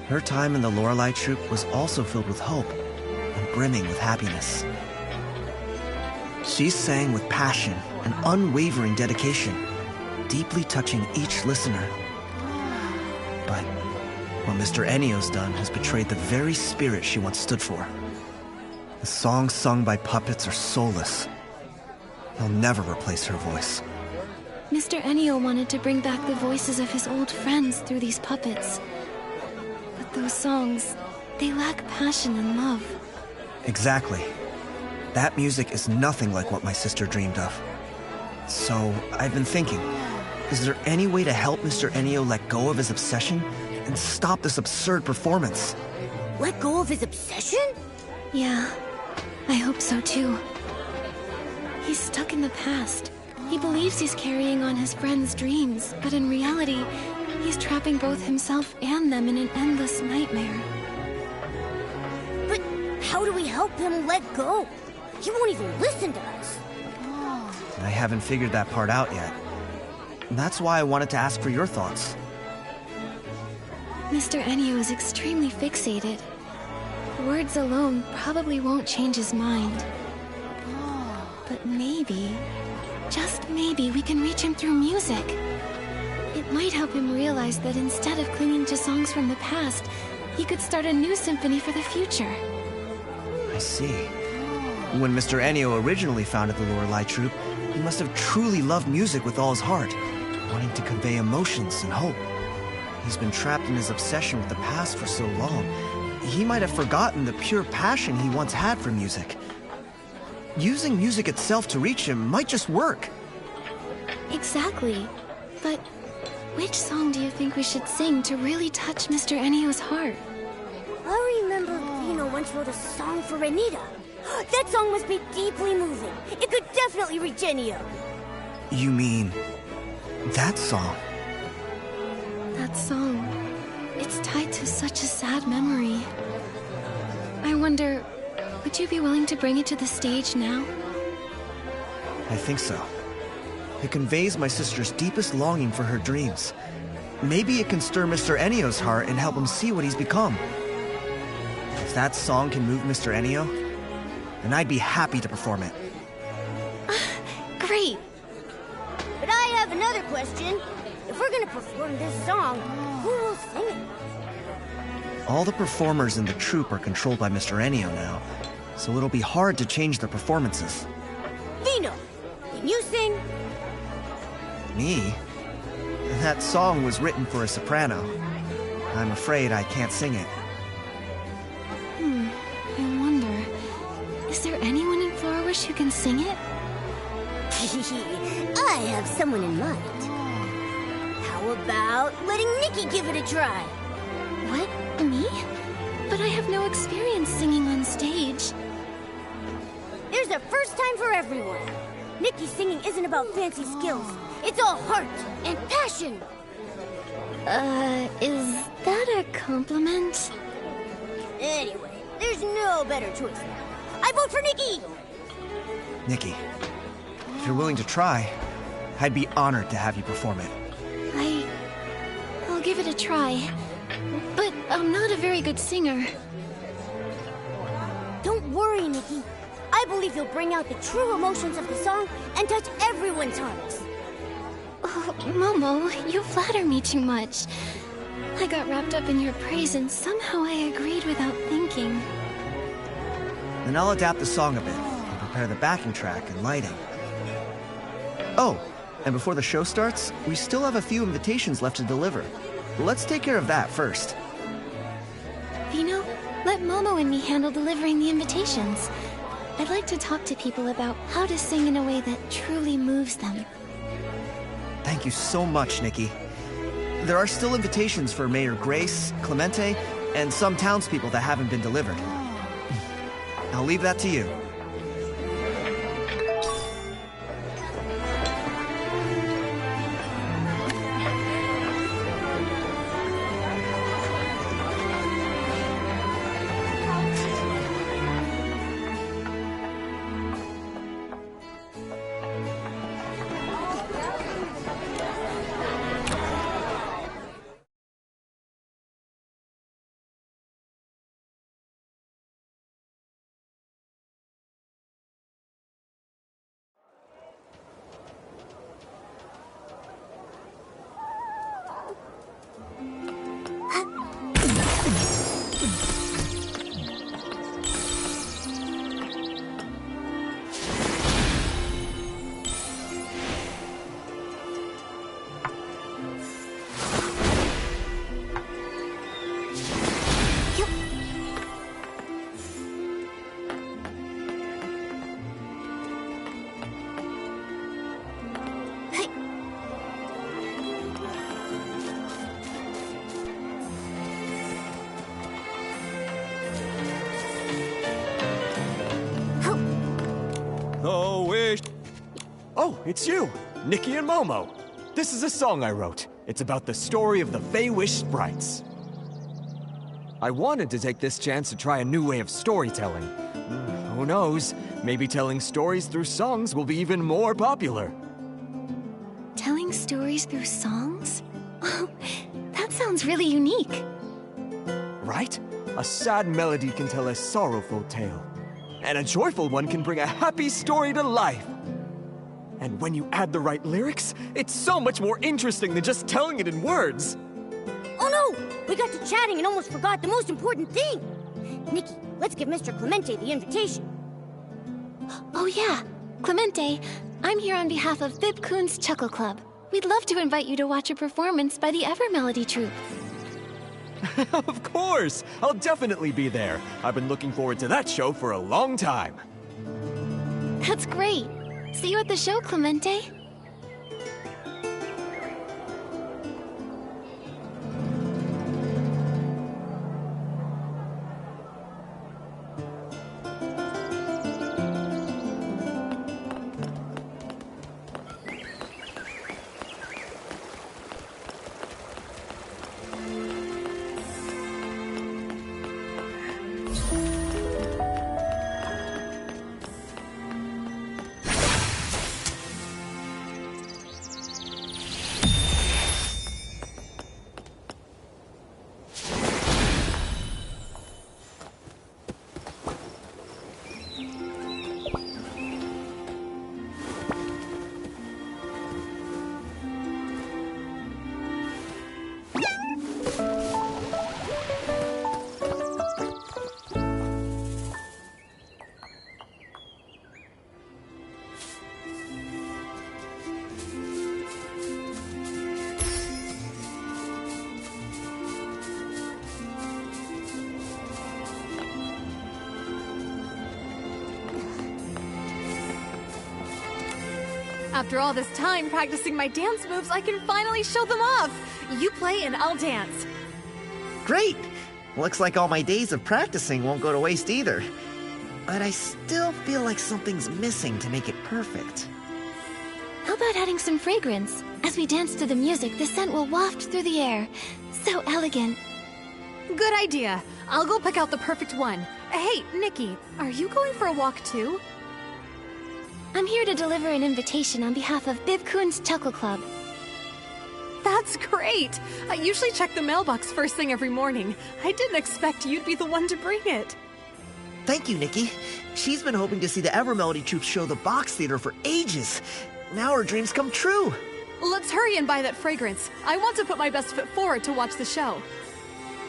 her time in the Lorelei troupe was also filled with hope and brimming with happiness. She sang with passion and unwavering dedication, deeply touching each listener. But what Mr. Ennio's done has betrayed the very spirit she once stood for. The songs sung by puppets are soulless. They'll never replace her voice. Mr. Ennio wanted to bring back the voices of his old friends through these puppets. But those songs, they lack passion and love. Exactly. That music is nothing like what my sister dreamed of. So, I've been thinking, is there any way to help Mr. Ennio let go of his obsession and stop this absurd performance? Let go of his obsession? Yeah, I hope so too. He's stuck in the past. He believes he's carrying on his friend's dreams, but in reality, He's trapping both himself and them in an endless nightmare. But how do we help him let go? He won't even listen to us. I haven't figured that part out yet. That's why I wanted to ask for your thoughts. Mr. Ennio is extremely fixated. Words alone probably won't change his mind. But maybe, just maybe, we can reach him through music. It might help him realize that instead of clinging to songs from the past, he could start a new symphony for the future. I see. When Mr. Ennio originally founded the Lorelei Troupe, he must have truly loved music with all his heart, wanting to convey emotions and hope. He's been trapped in his obsession with the past for so long, he might have forgotten the pure passion he once had for music. Using music itself to reach him might just work. Exactly. But which song do you think we should sing to really touch Mr. Ennio's heart? I remember Vino once wrote a song for Renita. That song must be deeply moving. It could definitely reach Ennio. You mean that song? That song. It's tied to such a sad memory. I wonder, would you be willing to bring it to the stage now? I think so. It conveys my sister's deepest longing for her dreams. Maybe it can stir Mr. Ennio's heart and help him see what he's become. If that song can move Mr. Ennio, then I'd be happy to perform it. Great! But I have another question. If we're gonna perform this song, who will sing it? All the performers in the troupe are controlled by Mr. Ennio now, so it'll be hard to change their performances. Vino, can you sing? Me? That song was written for a soprano. I'm afraid I can't sing it. I wonder, is there anyone in Flourish who can sing it? I have someone in mind. How about letting Nikki give it a try? What? Me? But I have no experience singing on stage. There's a first time for everyone. Nikki's singing isn't about fancy skills. It's all heart and passion. Is that a compliment? Anyway, there's no better choice now. I vote for Nikki! Nikki, if you're willing to try, I'd be honored to have you perform it. I'll give it a try. But I'm not a very good singer. Don't worry, Nikki. I believe you'll bring out the true emotions of the song and touch everyone's hearts. Oh, Momo, you flatter me too much. I got wrapped up in your praise and somehow I agreed without thinking. Then I'll adapt the song a bit and prepare the backing track and lighting. Oh, and before the show starts, we still have a few invitations left to deliver. Let's take care of that first. Vino, let Momo and me handle delivering the invitations. I'd like to talk to people about how to sing in a way that truly moves them. Thank you so much, Nikki. There are still invitations for Mayor Grace, Clemente, and some townspeople that haven't been delivered. I'll leave that to you. Oh, it's you, Nikki and Momo. This is a song I wrote. It's about the story of the Fey-Wish sprites. I wanted to take this chance to try a new way of storytelling. Who knows? Maybe telling stories through songs will be even more popular. Telling stories through songs? Oh, that sounds really unique. Right? A sad melody can tell a sorrowful tale. And a joyful one can bring a happy story to life. And when you add the right lyrics, it's so much more interesting than just telling it in words. Oh no! We got to chatting and almost forgot the most important thing! Nikki, let's give Mr. Clemente the invitation. Oh yeah, Clemente, I'm here on behalf of Bib Coon's Chuckle Club. We'd love to invite you to watch a performance by the Ever Melody Troupe. Of course! I'll definitely be there. I've been looking forward to that show for a long time. That's great. See you at the show, Clemente. After all this time practicing my dance moves, I can finally show them off! You play and I'll dance. Great! Looks like all my days of practicing won't go to waste either. But I still feel like something's missing to make it perfect. How about adding some fragrance? As we dance to the music, the scent will waft through the air. So elegant. Good idea. I'll go pick out the perfect one. Hey, Nikki, are you going for a walk too? I'm here to deliver an invitation on behalf of Bib Coon's Chuckle Club. That's great! I usually check the mailbox first thing every morning. I didn't expect you'd be the one to bring it. Thank you, Nikki. She's been hoping to see the Ever Melody Troupe show the box theater for ages. Now her dreams come true. Let's hurry and buy that fragrance. I want to put my best foot forward to watch the show.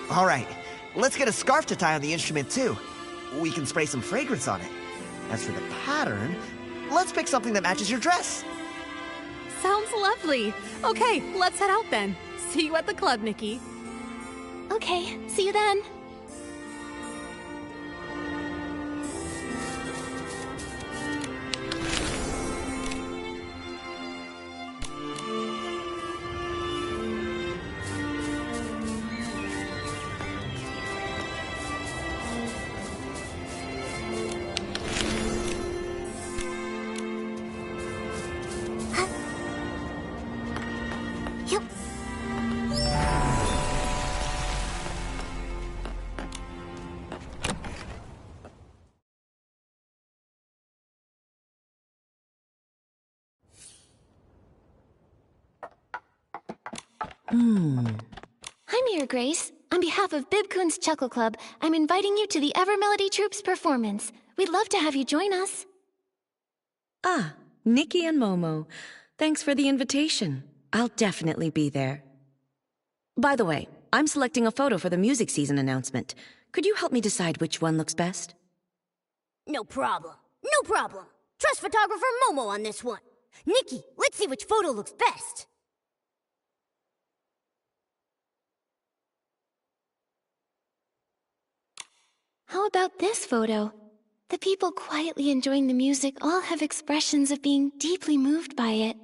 All right, let's get a scarf to tie on the instrument too. We can spray some fragrance on it. As for the pattern, let's pick something that matches your dress. Sounds lovely. Okay, let's head out then. See you at the club, Nikki. Okay, see you then. Yep. I'm here, Grace. On behalf of Bib Coon's Chuckle Club, I'm inviting you to the Ever Melody Troupe's performance. We'd love to have you join us. Ah, Nikki and Momo. Thanks for the invitation. I'll definitely be there. By the way, I'm selecting a photo for the music season announcement. Could you help me decide which one looks best? No problem. No problem. Trust photographer Momo on this one. Nikki, let's see which photo looks best. How about this photo? The people quietly enjoying the music all have expressions of being deeply moved by it.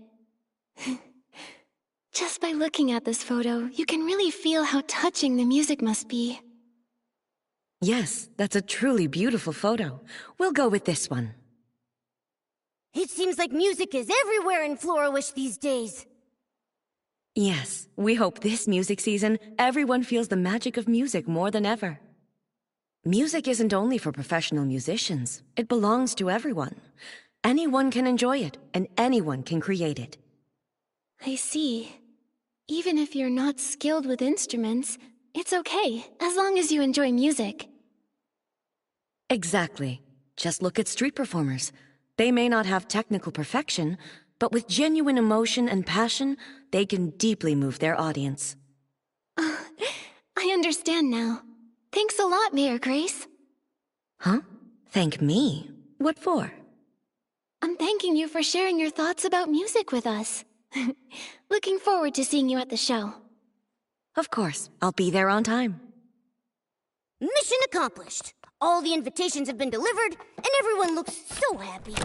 Just by looking at this photo, you can really feel how touching the music must be. Yes, that's a truly beautiful photo. We'll go with this one. It seems like music is everywhere in Flora Wish these days. Yes, we hope this music season everyone feels the magic of music more than ever. Music isn't only for professional musicians, it belongs to everyone. Anyone can enjoy it, and anyone can create it. I see. Even if you're not skilled with instruments, it's okay, as long as you enjoy music. Exactly. Just look at street performers. They may not have technical perfection, but with genuine emotion and passion, they can deeply move their audience. I understand now. Thanks a lot, Mayor Grace. Huh? Thank me? What for? I'm thanking you for sharing your thoughts about music with us. Looking forward to seeing you at the show. Of course, I'll be there on time. Mission accomplished. All the invitations have been delivered, and everyone looks so happy.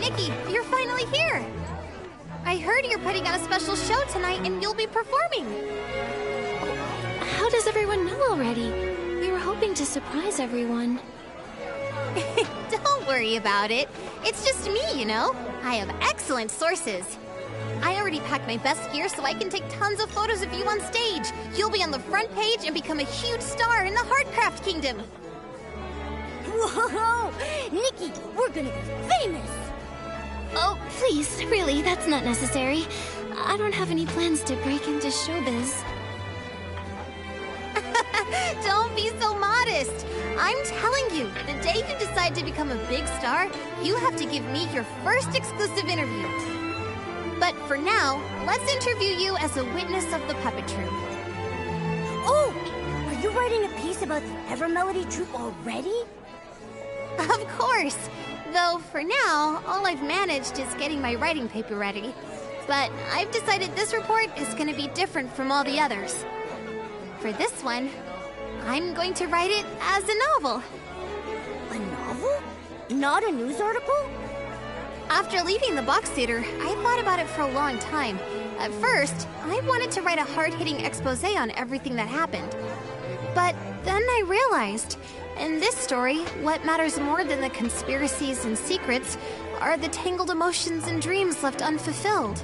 Nikki, you're finally here! I heard you're putting on a special show tonight and you'll be performing! How does everyone know already? We were hoping to surprise everyone. Don't worry about it. It's just me, you know? I have excellent sources. I already packed my best gear so I can take tons of photos of you on stage. You'll be on the front page and become a huge star in the Heartcraft Kingdom. Whoa! Nikki, we're gonna be famous! Oh, please, really, that's not necessary. I don't have any plans to break into showbiz. Don't be so modest. I'm telling you, the day you decide to become a big star, you have to give me your first exclusive interview. But for now, let's interview you as a witness of the puppet troupe. Oh! Are you writing a piece about the Evermelody troupe already? Of course! Though, for now, all I've managed is getting my writing paper ready. But I've decided this report is going to be different from all the others. For this one, I'm going to write it as a novel. A novel? Not a news article? After leaving the box theater, I thought about it for a long time. At first, I wanted to write a hard-hitting expose on everything that happened. But then I realized, in this story, what matters more than the conspiracies and secrets are the tangled emotions and dreams left unfulfilled.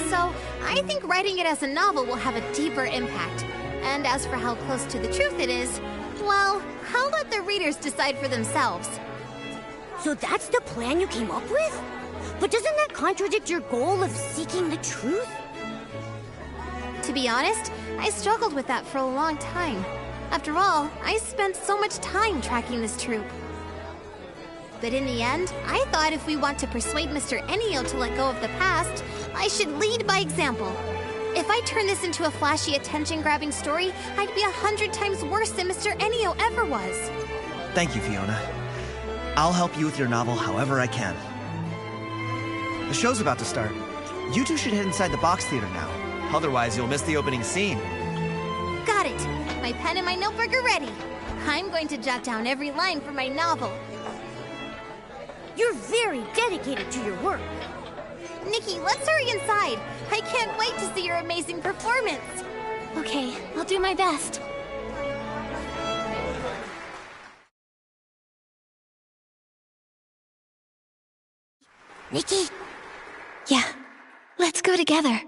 So, I think writing it as a novel will have a deeper impact. And as for how close to the truth it is, well, I'll let the readers decide for themselves. So that's the plan you came up with? But doesn't that contradict your goal of seeking the truth? To be honest, I struggled with that for a long time. After all, I spent so much time tracking this troupe. But in the end, I thought if we want to persuade Mr. Enio to let go of the past, I should lead by example. If I turn this into a flashy, attention-grabbing story, I'd be 100 times worse than Mr. Enio ever was. Thank you, Fiona. I'll help you with your novel however I can. The show's about to start. You two should head inside the box theater now. Otherwise, you'll miss the opening scene. Got it. My pen and my notebook are ready. I'm going to jot down every line for my novel. You're very dedicated to your work. Nikki, let's hurry inside. I can't wait to see your amazing performance. Okay, I'll do my best. Nikki? Yeah, let's go together.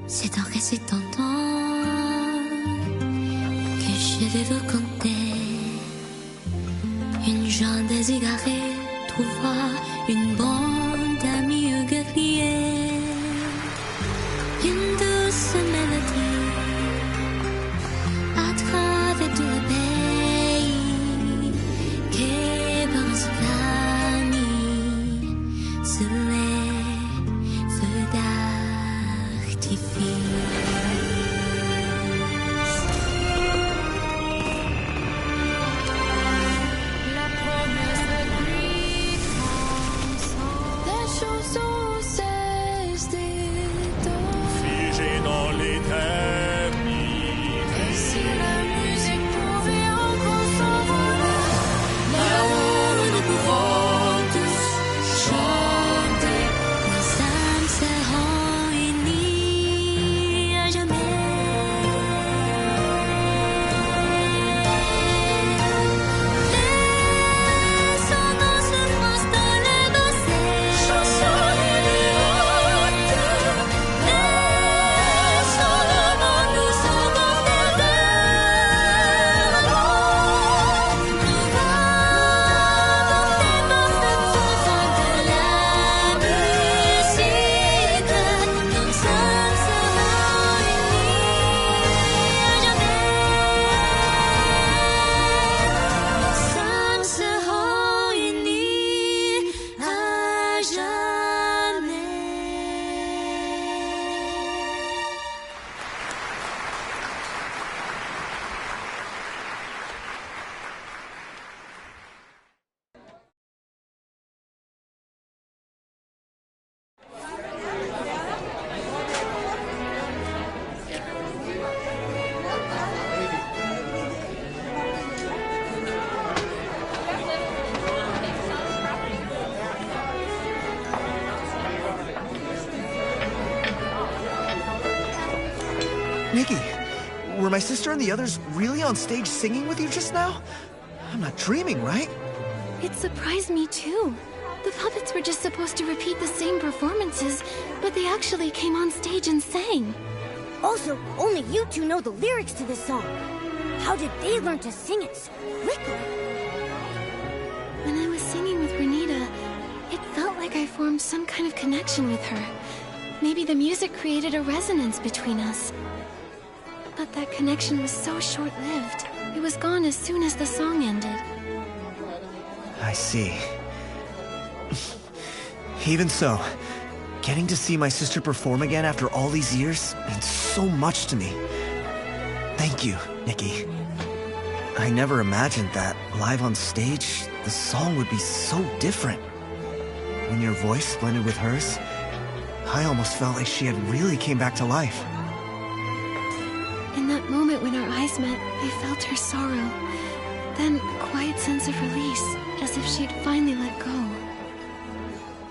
C'est en récitant que je vais vous conter. Une jeune désirée trouva une bande d'amis guerriers. Une douce mélodie à travers tout le pays qui pense d'amis sous les feux d'artifice. Nikki, were my sister and the others really on stage singing with you just now? I'm not dreaming, right? It surprised me too. The puppets were just supposed to repeat the same performances, but they actually came on stage and sang. Also, only you two know the lyrics to this song. How did they learn to sing it so quickly? When I was singing with Renita, it felt like I formed some kind of connection with her. Maybe the music created a resonance between us. But that connection was so short-lived. It was gone as soon as the song ended. I see. Even so, getting to see my sister perform again after all these years means so much to me. Thank you, Nikki. I never imagined that, live on stage, the song would be so different. When your voice blended with hers, I almost felt like she had really came back to life. In that moment when our eyes met, I felt her sorrow. Then a quiet sense of release, as if she'd finally let go.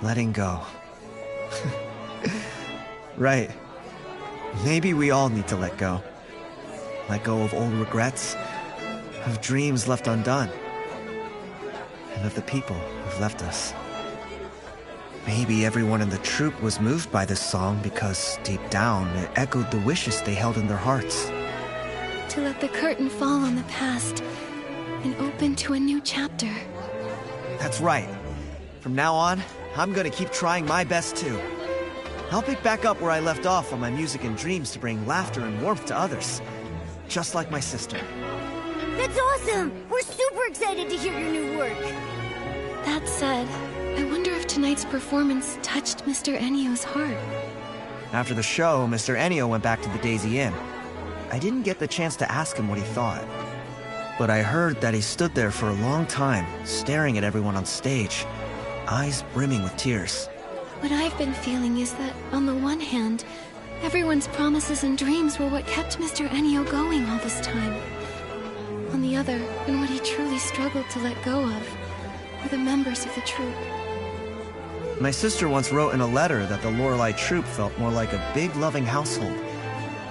Letting go. Right. Maybe we all need to let go. Let go of old regrets, of dreams left undone, and of the people who've left us. Maybe everyone in the troupe was moved by this song because, deep down, it echoed the wishes they held in their hearts. To let the curtain fall on the past and open to a new chapter. That's right. From now on, I'm gonna keep trying my best too. I'll pick back up where I left off on my music and dreams to bring laughter and warmth to others. Just like my sister. That's awesome! We're super excited to hear your new work! That said, I wonder if tonight's performance touched Mr. Ennio's heart. After the show, Mr. Ennio went back to the Daisy Inn. I didn't get the chance to ask him what he thought. But I heard that he stood there for a long time, staring at everyone on stage, eyes brimming with tears. What I've been feeling is that, on the one hand, everyone's promises and dreams were what kept Mr. Ennio going all this time. On the other, and what he truly struggled to let go of, were the members of the troupe. My sister once wrote in a letter that the Lorelei troop felt more like a big, loving household.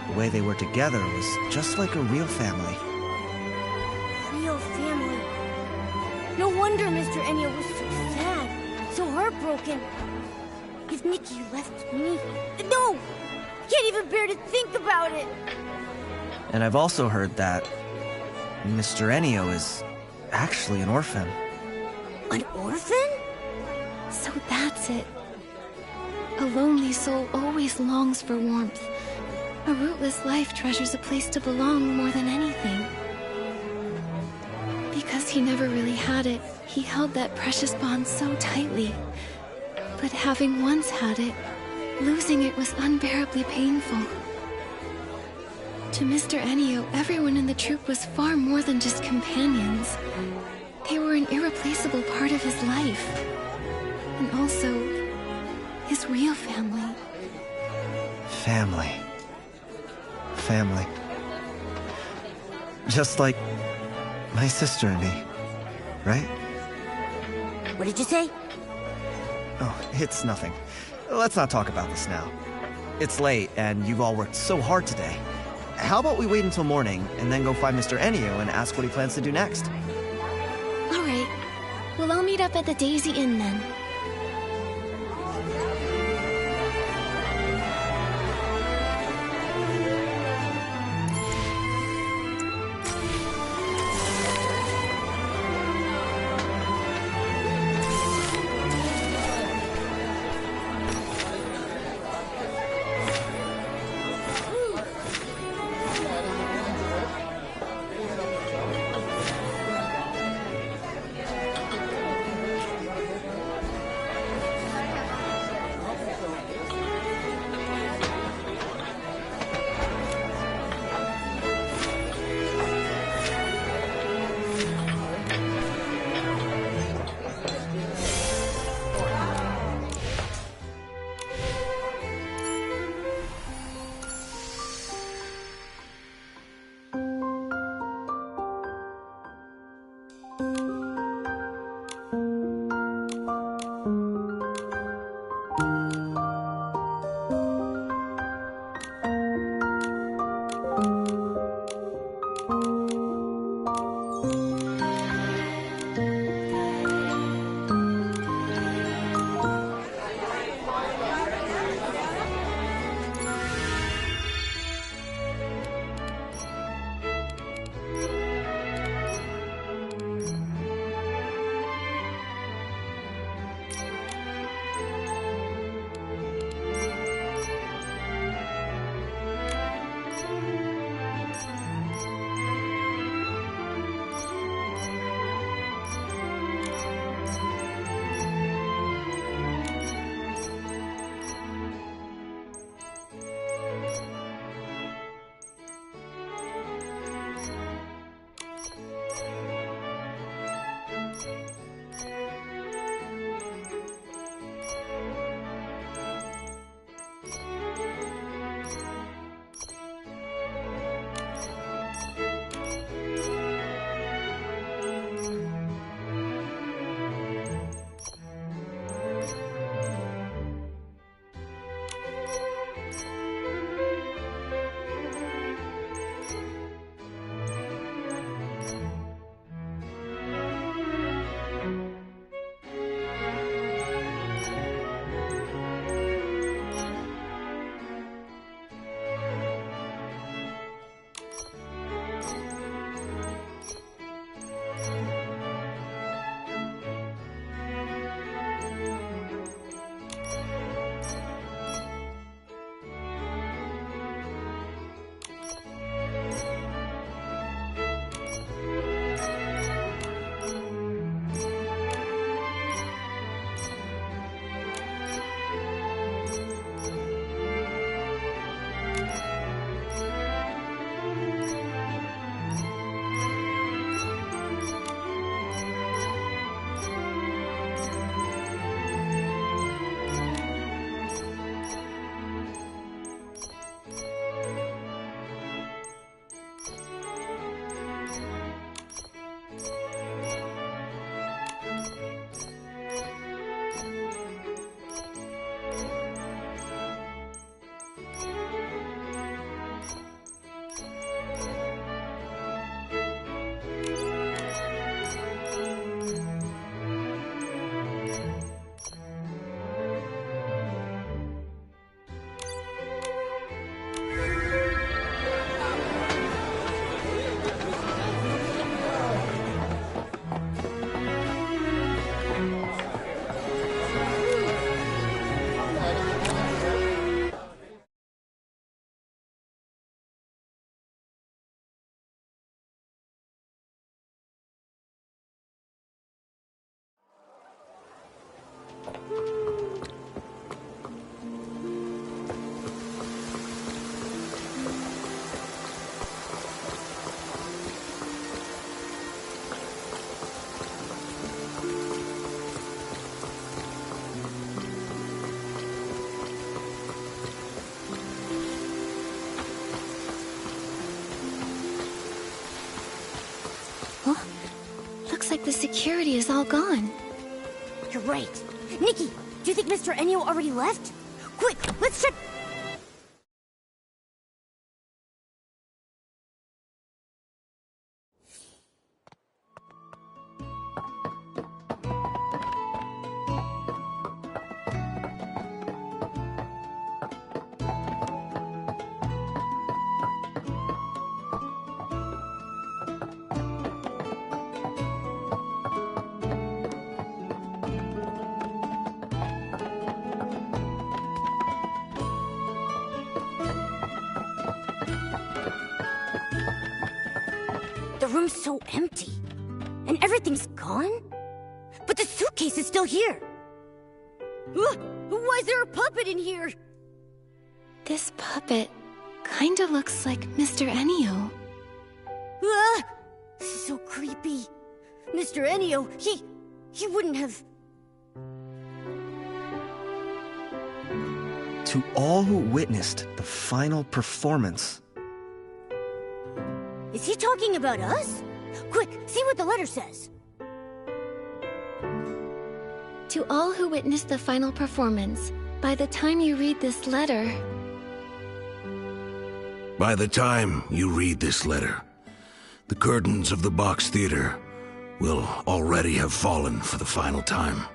The way they were together was just like a real family. Real family. No wonder Mr. Enya was so sad, so heartbroken. If Nikki left me... No! Can't even bear to think about it! And I've also heard that Mr. Ennio is actually an orphan. An orphan? So that's it. A lonely soul always longs for warmth. A rootless life treasures a place to belong more than anything. Because he never really had it, he held that precious bond so tightly. But having once had it, losing it was unbearably painful. To Mr. Ennio, everyone in the troupe was far more than just companions. They were an irreplaceable part of his life. And also, his real family. Family. Family. Just like my sister and me, right? What did you say? Oh, it's nothing. Let's not talk about this now. It's late, and you've all worked so hard today. How about we wait until morning, and then go find Mr. Ennio and ask what he plans to do next? All right. Well, I'll meet up at the Daisy Inn then. Huh? Looks like the security is all gone. You're right. Nikki, do you think Mr. Enyo already left? Quick, let's check... The room's so empty. And everything's gone? But the suitcase is still here. Why is there a puppet in here? This puppet kinda looks like Mr. Enyo. This is so creepy. Mr. Enyo, he wouldn't have... To all who witnessed the final performance. Is he talking about us? Quick, see what the letter says. To all who witnessed the final performance, by the time you read this letter... By the time you read this letter, the curtains of the box theater will already have fallen for the final time.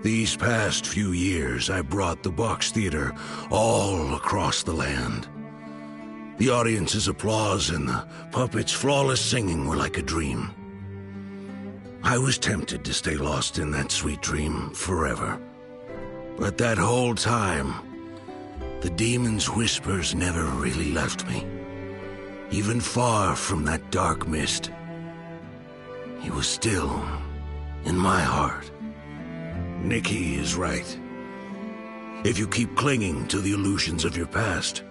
These past few years, I brought the box theater all across the land. The audience's applause and the puppets' flawless singing were like a dream. I was tempted to stay lost in that sweet dream forever. But that whole time, the demon's whispers never really left me. Even far from that dark mist, he was still in my heart. Nikki is right. If you keep clinging to the illusions of your past,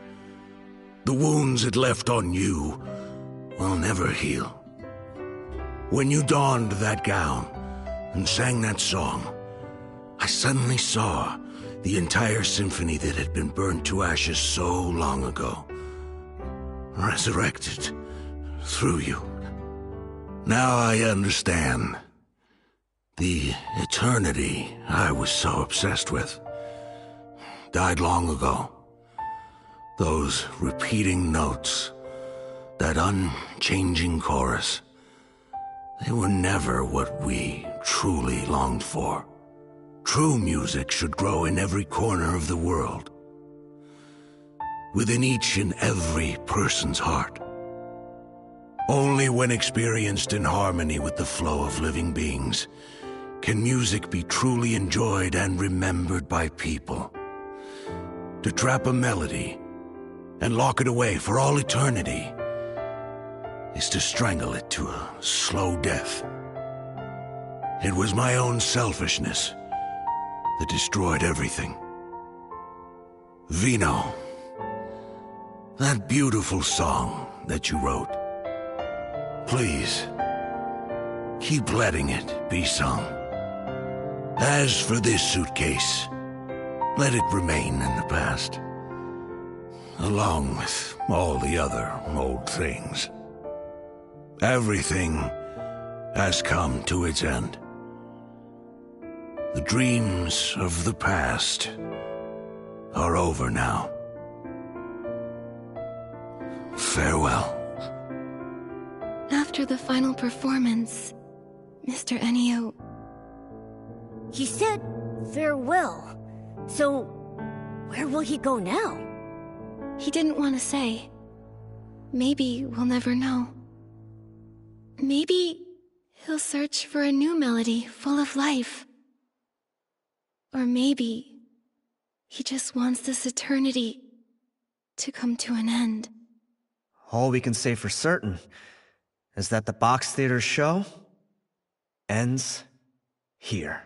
the wounds it left on you will never heal. When you donned that gown and sang that song, I suddenly saw the entire symphony that had been burned to ashes so long ago, resurrected through you. Now I understand. The eternity I was so obsessed with died long ago. Those repeating notes, that unchanging chorus, they were never what we truly longed for. True music should grow in every corner of the world, within each and every person's heart. Only when experienced in harmony with the flow of living beings can music be truly enjoyed and remembered by people. To trap a melody and lock it away for all eternity is to strangle it to a slow death. It was my own selfishness that destroyed everything. Vino, that beautiful song that you wrote, please, keep letting it be sung. As for this suitcase, let it remain in the past, along with all the other old things. Everything has come to its end. The dreams of the past are over now. Farewell. After the final performance, Mr. Enyo... He said farewell. So, where will he go now? He didn't want to say. Maybe we'll never know. Maybe he'll search for a new melody full of life. Or maybe he just wants this eternity to come to an end. All we can say for certain is that the Box Theater show ends here.